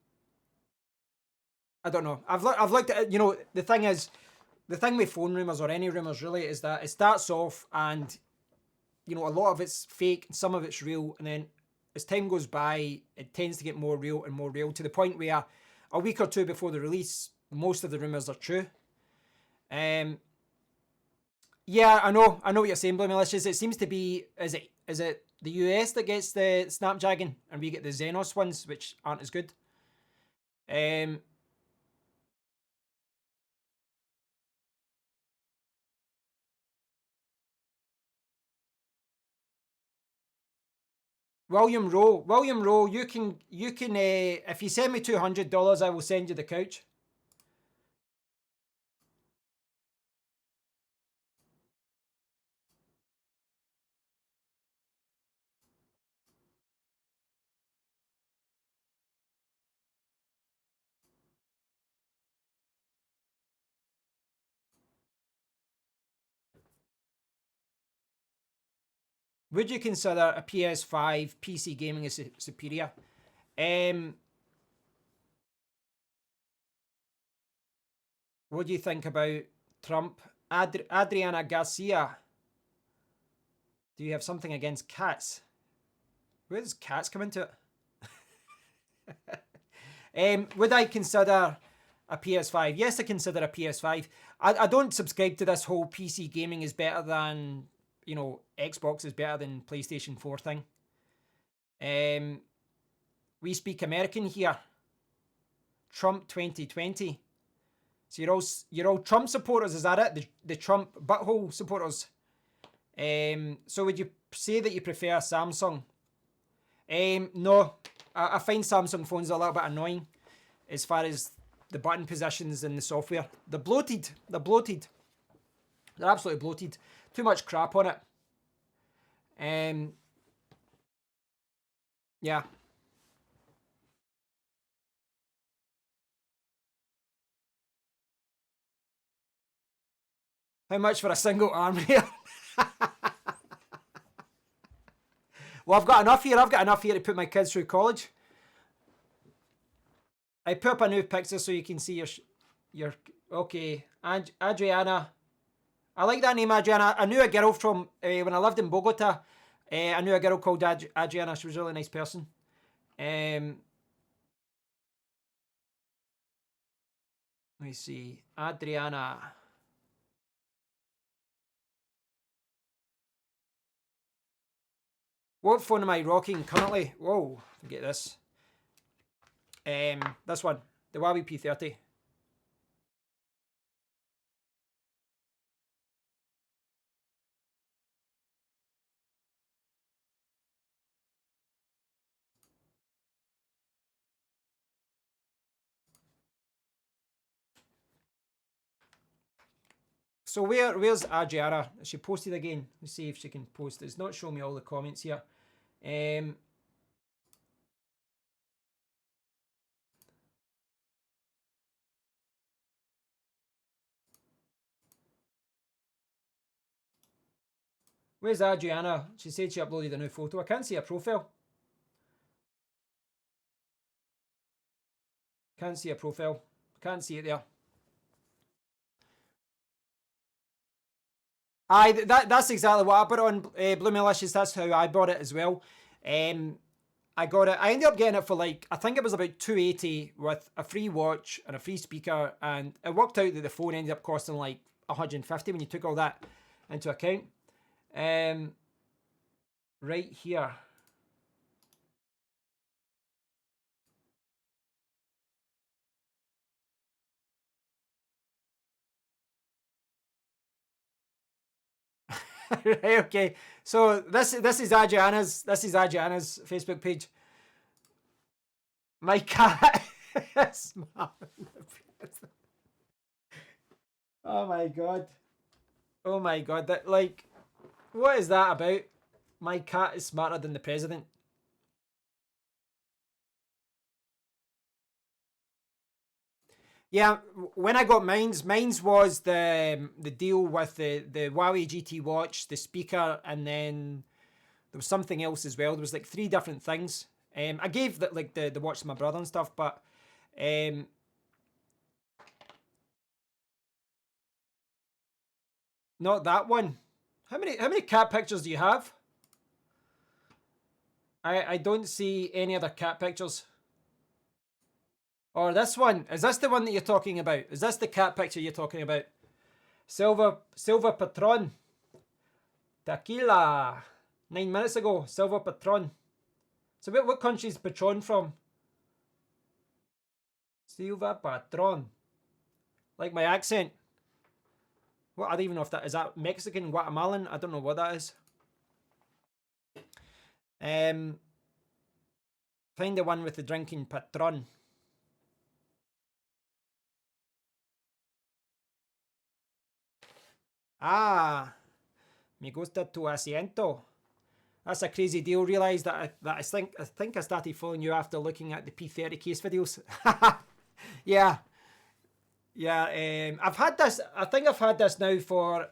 A: don't know. I've looked at it. The thing is, the thing with phone rumors or any rumors really is that it starts off and a lot of it's fake, some of it's real, and then as time goes by, it tends to get more real and more real to the point where a week or two before the release, most of the rumors are true. Yeah, I know what you're saying, Blue Malicious. It seems to be is it the US that gets the Snapdragon and we get the Xenos ones, which aren't as good. William Rowe, you can if you send me $200, I will send you the couch. Would you consider a PS5 PC gaming as superior? What do you think about Trump? Adriana Garcia. Do you have something against cats? Where does cats come into it? Would I consider a PS5? Yes, I consider a PS5. I don't subscribe to this whole PC gaming is better than, you know, Xbox is better than PlayStation 4 thing. We speak American here. Trump 2020. So you're all Trump supporters, is that it? The Trump butthole supporters. So would you say that you prefer Samsung? No, I find Samsung phones a little bit annoying as far as the button positions and the software. They're bloated. They're absolutely bloated. Too much crap on it. Yeah. How much for a single arm here? Well, I've got enough here. I've got enough here to put my kids through college. I put up a new picture so you can see your okay. Adriana. I like that name, Adriana. I knew a girl from when I lived in Bogota. I knew a girl called Adriana. She was a really nice person. Let me see. Adriana. What phone am I rocking currently? Whoa, forget this. This one, the Huawei P30. So where's Adriana? She posted again. Let's see if she can post. It's not showing me all the comments here. Where's Adriana? She said she uploaded a new photo. I can't see her profile. Can't see her profile. Can't see it there. Aye, that's exactly what I bought it on Blue Malicious. That's how I bought it as well. I got it. I ended up getting it for like, I think it was about $280 with a free watch and a free speaker, and it worked out that the phone ended up costing like $150 when you took all that into account. Right here. Right, okay. So this is Adriana's Facebook page. My cat is oh my god. Oh my god. That, like, what is that about? My cat is smarter than the president. Yeah, when I got mine's was the deal with the Huawei GT watch, the speaker, and then there was something else as well. There was like 3 different things. I gave the watch to my brother and stuff, but not that one. How many cat pictures do you have? I don't see any other cat pictures. Or this one. Is this the one that you're talking about? Is this the cat picture you're talking about? Silver Patron. Tequila. 9 minutes ago. Silver Patron. So what country is Patron from? Silver Patron. Like my accent. What, I don't even know if that is that Mexican, Guatemalan. I don't know what that is. Find the one with the drinking patron. Ah, me gusta tu asiento. That's a crazy deal. Realised that I think I started following you after looking at the P30 case videos. Yeah, yeah. I've had this. I think I've had this now for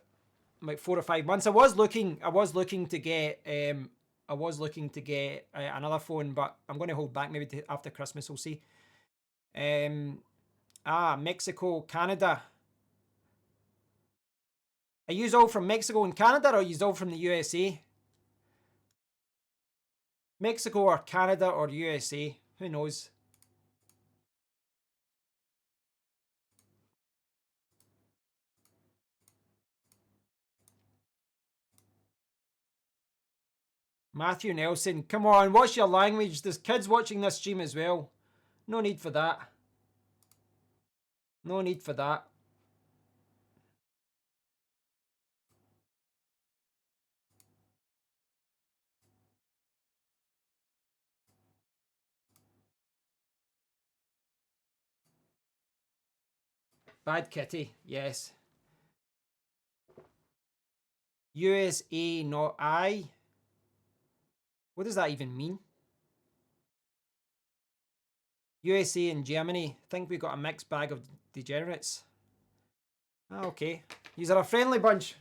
A: like 4 or 5 months. I was looking to get another phone, but I'm going to hold back maybe after Christmas. We'll see. Mexico, Canada. Are you all from Mexico and Canada, or are you all from the USA? Mexico or Canada or USA? Who knows? Matthew Nelson, come on, what's your language? There's kids watching this stream as well. No need for that. No need for that. Bad kitty, yes. USA, not I. What does that even mean? USA and Germany. I think we got a mixed bag of degenerates. Okay. These are a friendly bunch.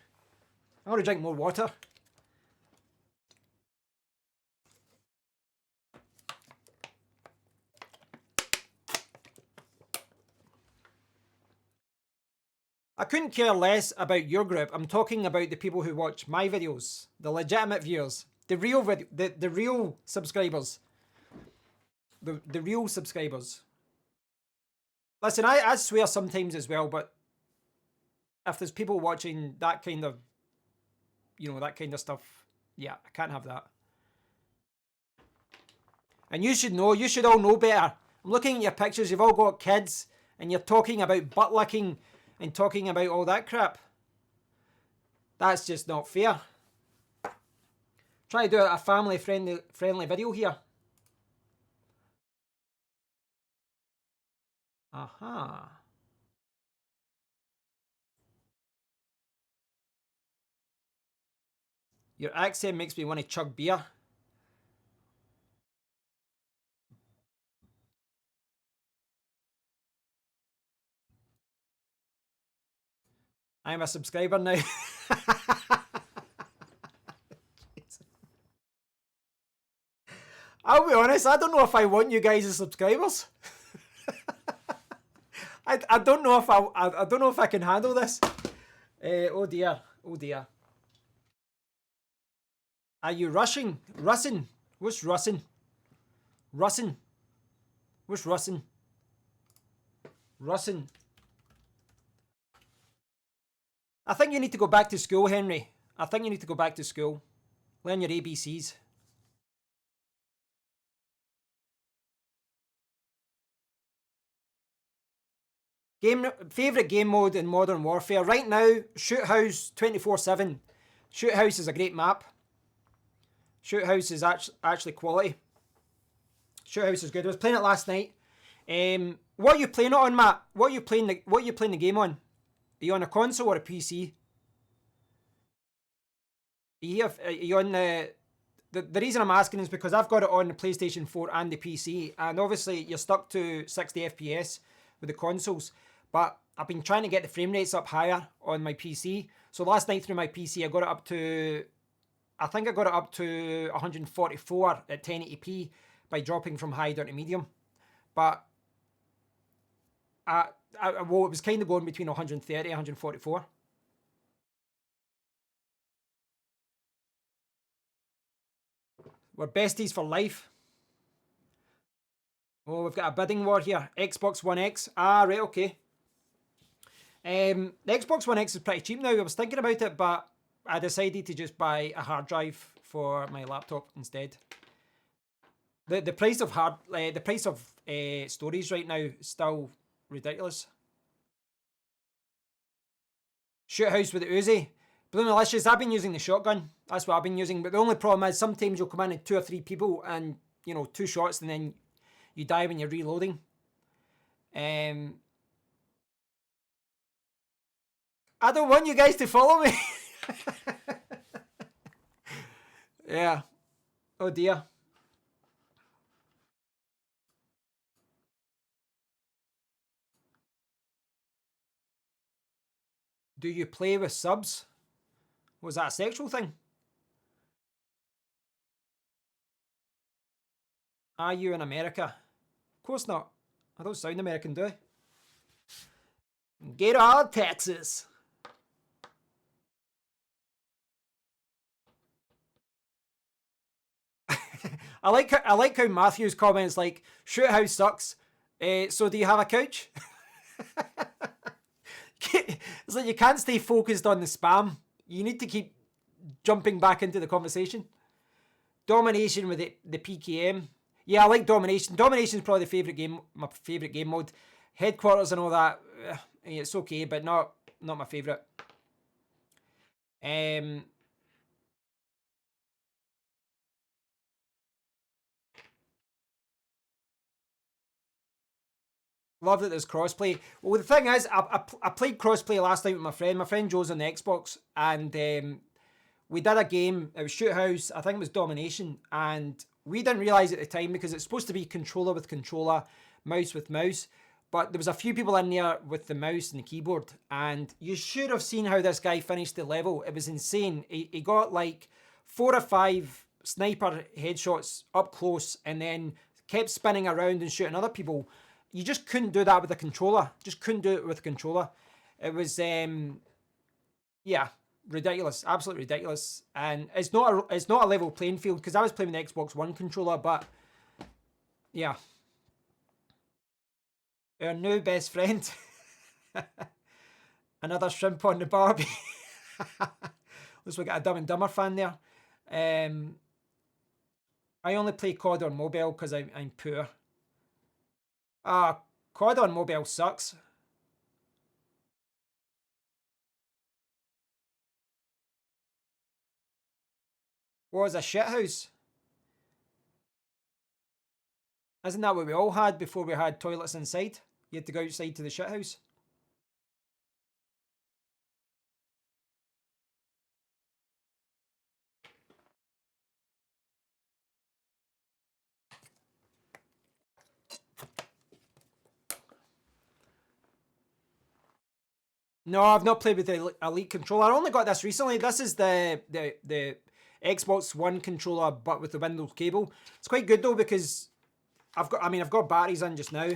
A: I want to drink more water. I couldn't care less about your group. I'm talking about the people who watch my videos, the legitimate viewers, the real subscribers, the real subscribers. Listen, I swear sometimes as well, but if there's people watching that kind of, that kind of stuff, yeah, I can't have that. And you should all know better. I'm looking at your pictures. You've all got kids, and you're talking about butt licking and talking about all that crap. That's just not fair. Try to do a family friendly video here. Aha. Your accent makes me want to chug beer. I'm a subscriber now. I'll be honest, I don't know if I want you guys as subscribers. I don't know if I don't know if I can handle this. Oh dear. Are you rushing? Russing? What's russing? Russing? What's russing? Russing. I think you need to go back to school, Henry. I think you need to go back to school. Learn your ABCs. Favourite game mode in Modern Warfare? Right now, Shoot House 24/7. Shoot House is a great map. Shoot House is actually quality. Shoot House is good. I was playing it last night. What are you playing it on, Matt? What are you playing the game on? Are you on a console or a PC? Are you on the reason I'm asking is because I've got it on the PlayStation 4 and the PC, and obviously you're stuck to 60 FPS with the consoles, but I've been trying to get the frame rates up higher on my PC. So last night through my PC, I got it up to 144 at 1080p by dropping from high down to medium. But it was kind of going between 130 and 144. We're besties for life. Oh, we've got a bidding war here. Xbox One X. Ah, right, okay. The Xbox One X is pretty cheap now. I was thinking about it, but I decided to just buy a hard drive for my laptop instead. The price of storage right now is still ridiculous. Shoot House with the Uzi. Blue Militias, I've been using the shotgun. That's what I've been using. But the only problem is sometimes you'll come in and 2 or 3 people and 2 shots and then you die when you're reloading. I don't want you guys to follow me. Yeah. Oh dear. Do you play with subs? Was that a sexual thing? Are you in America? Of course not. I don't sound American, do I? Get out, Texas. I like how Matthew's comments like, "Shoot house sucks. So do you have a couch?" It's like you can't stay focused on the spam. You need to keep jumping back into the conversation. Domination with the PKM. Yeah, I like Domination. Domination is probably my favourite game mode. Headquarters and all that, it's okay, but not my favourite. Love that there's crossplay. Well, the thing is, I played crossplay last night with my friend. My friend Joe's on the Xbox, and we did a game. It was Shoot House. I think it was Domination, and we didn't realise at the time because it's supposed to be controller with controller, mouse with mouse. But there was a few people in there with the mouse and the keyboard, and you should have seen how this guy finished the level. It was insane. He got like 4 or 5 sniper headshots up close, and then kept spinning around and shooting other people. You just couldn't do that with a controller. Just couldn't do it with a controller. It was, yeah, ridiculous, absolutely ridiculous. And it's not a level playing field because I was playing with the Xbox One controller, but yeah. Our new best friend. Another shrimp on the Barbie. Looks like a Dumb and Dumber fan there. I only play COD on mobile because I'm poor. COD on mobile sucks. What was a shithouse? Isn't that what we all had before we had toilets inside? You had to go outside to the shithouse. No, I've not played with the Elite controller. I only got this recently. This is the Xbox One controller, but with the Windows cable. It's quite good though because I've got batteries in just now,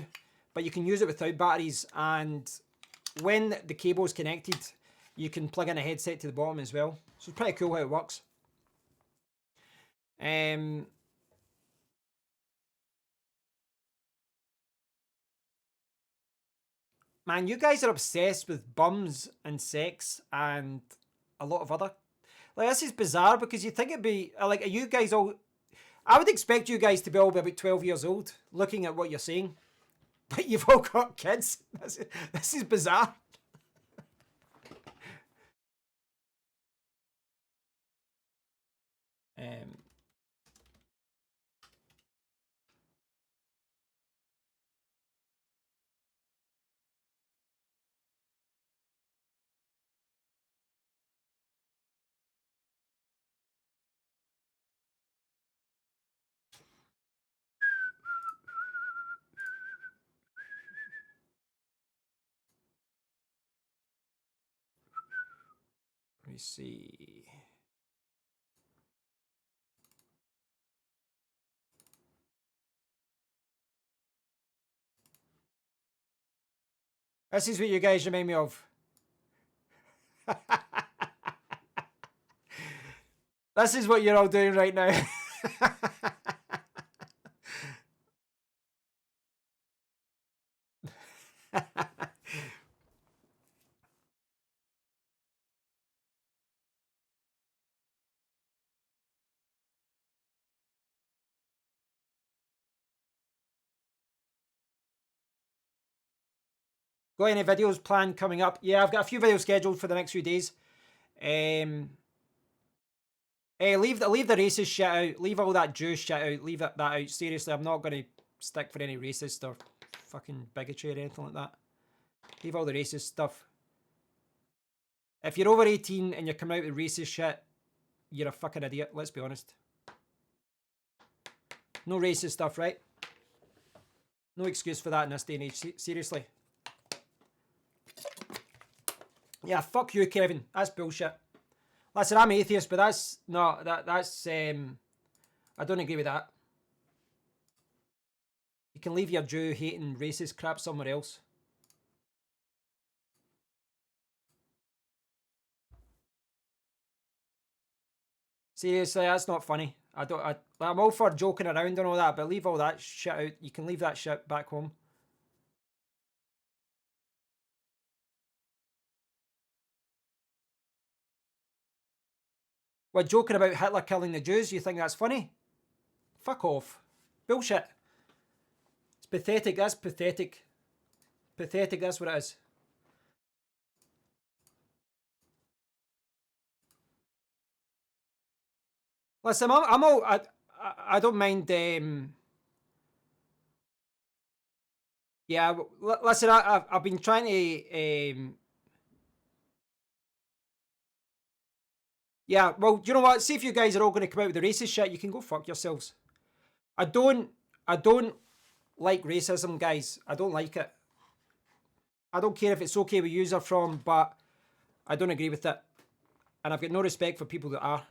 A: but you can use it without batteries. And when the cable is connected, you can plug in a headset to the bottom as well. So it's pretty cool how it works. Man, you guys are obsessed with bums and sex and a lot of other. Like, this is bizarre because you think it'd be like, are you guys all? I would expect you guys to be all about 12 years old, looking at what you're saying, but you've all got kids. This is bizarre. Let me see. This is what you guys remind me of. This is what you're all doing right now. Got any videos planned coming up? Yeah, I've got a few videos scheduled for the next few days. Leave the racist shit out. Leave all that Jewish shit out. Leave that out. Seriously, I'm not going to stick for any racist or fucking bigotry or anything like that. Leave all the racist stuff. If you're over 18 and you're coming out with racist shit, you're a fucking idiot. Let's be honest. No racist stuff, right? No excuse for that in this day and age. Seriously. Yeah, fuck you, Kevin. That's bullshit. Listen, I'm atheist, but that's I don't agree with that. You can leave your Jew hating racist crap somewhere else. Seriously, that's not funny. I'm all for joking around and all that, but leave all that shit out. You can leave that shit back home. We're joking about Hitler killing the Jews. You think that's funny? Fuck off. Bullshit. It's pathetic. That's pathetic. Pathetic, that's what it is. Listen, I don't mind. Yeah, listen, I've been trying to. Yeah, well, you know what? See if you guys are all going to come out with the racist shit, you can go fuck yourselves. I don't like racism, guys. I don't like it. I don't care if it's okay where yous are from, but I don't agree with it. And I've got no respect for people that are.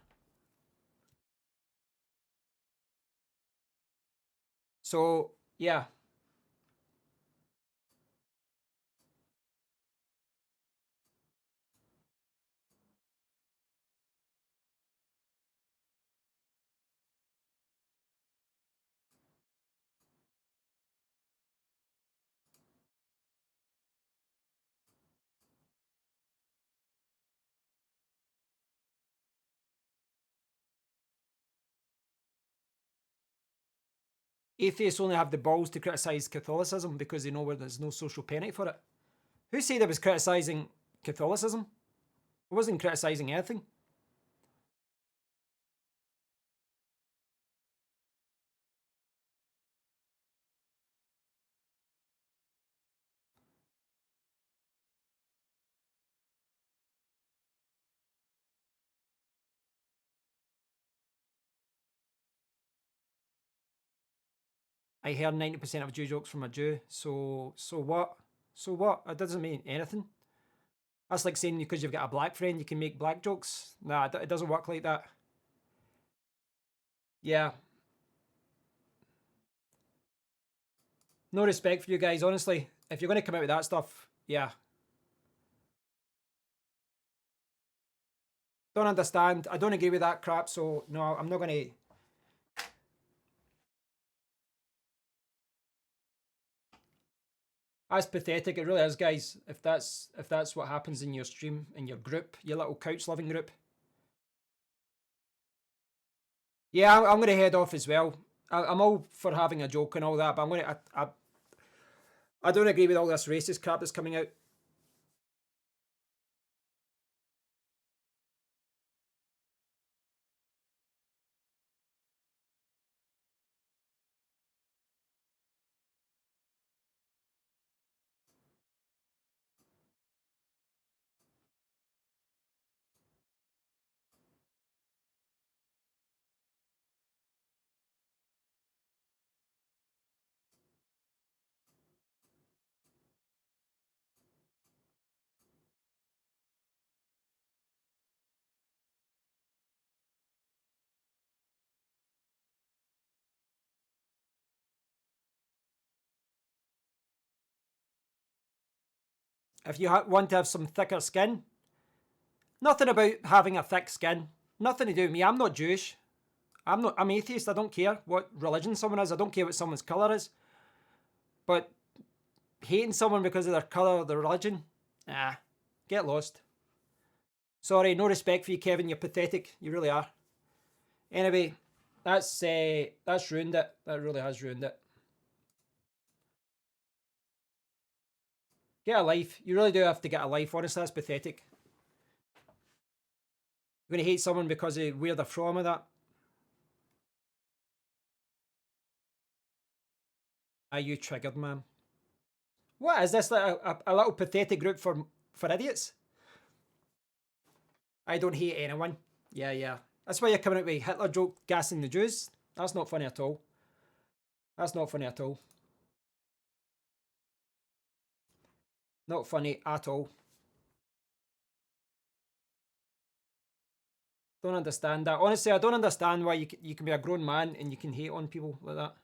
A: So, yeah. Atheists only have the balls to criticise Catholicism because they know where there's no social penalty for it. Who said I was criticising Catholicism? I wasn't criticising anything. I heard 90% of Jew jokes from a Jew, so what? So what? It doesn't mean anything. That's like saying because you've got a black friend, you can make black jokes. Nah, it doesn't work like that. Yeah. No respect for you guys, honestly. If you're going to come out with that stuff, yeah. Don't understand. I don't agree with that crap, so no, I'm not going to. That's pathetic. It really is, guys. If that's what happens in your stream, in your group, your little couch living group. Yeah, I'm going to head off as well. I'm all for having a joke and all that, but I'm going to. I don't agree with all this racist crap that's coming out. If you want to have some thicker skin, nothing about having a thick skin. Nothing to do with me. I'm not Jewish. I'm atheist. I don't care what religion someone is. I don't care what someone's colour is. But hating someone because of their colour or their religion, get lost. Sorry, no respect for you, Kevin. You're pathetic. You really are. Anyway, that's ruined it. That really has ruined it. Get a life. You really do have to get a life. Honestly, that's pathetic. You're going to hate someone because of where they're from or that. Are you triggered, man? What is this? Like a little pathetic group for idiots? I don't hate anyone. Yeah, yeah. That's why you're coming out with Hitler joke gassing the Jews. That's not funny at all. That's not funny at all. Not funny at all. Don't understand that. Honestly, I don't understand why you can be a grown man and you can hate on people like that.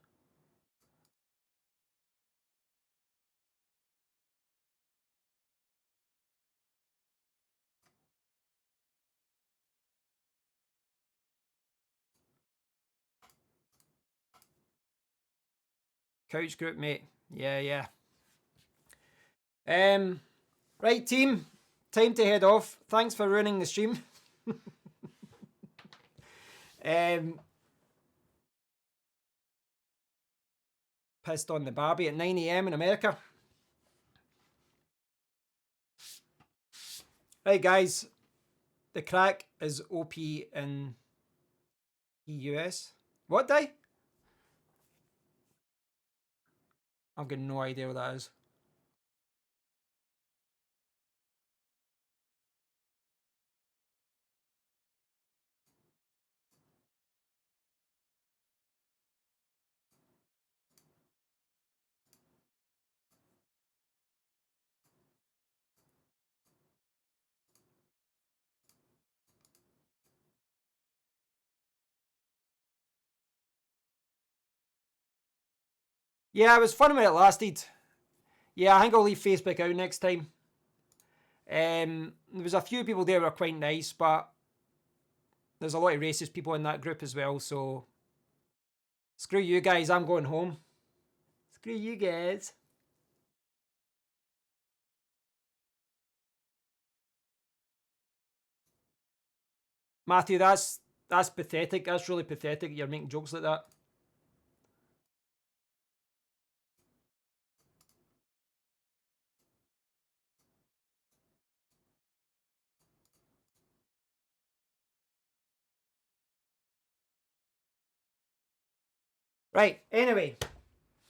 A: Couch group, mate. Yeah, yeah. Right, team. Time to head off. Thanks for ruining the stream. Pissed on the Barbie at 9 AM in America. Right, guys. The crack is OP in EUS. What day? I've got no idea what that is. Yeah, it was fun when it lasted. Yeah, I think I'll leave Facebook out next time. There was a few people there who were quite nice, but there's a lot of racist people in that group as well, so screw you guys, I'm going home. Screw you guys. Matthew, that's pathetic. That's really pathetic. You're making jokes like that. Right, anyway,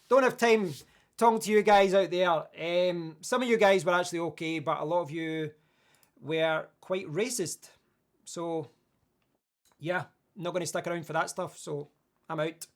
A: don't have time talking to you guys out there. Some of you guys were actually okay, but a lot of you were quite racist. So, yeah, not going to stick around for that stuff, so I'm out.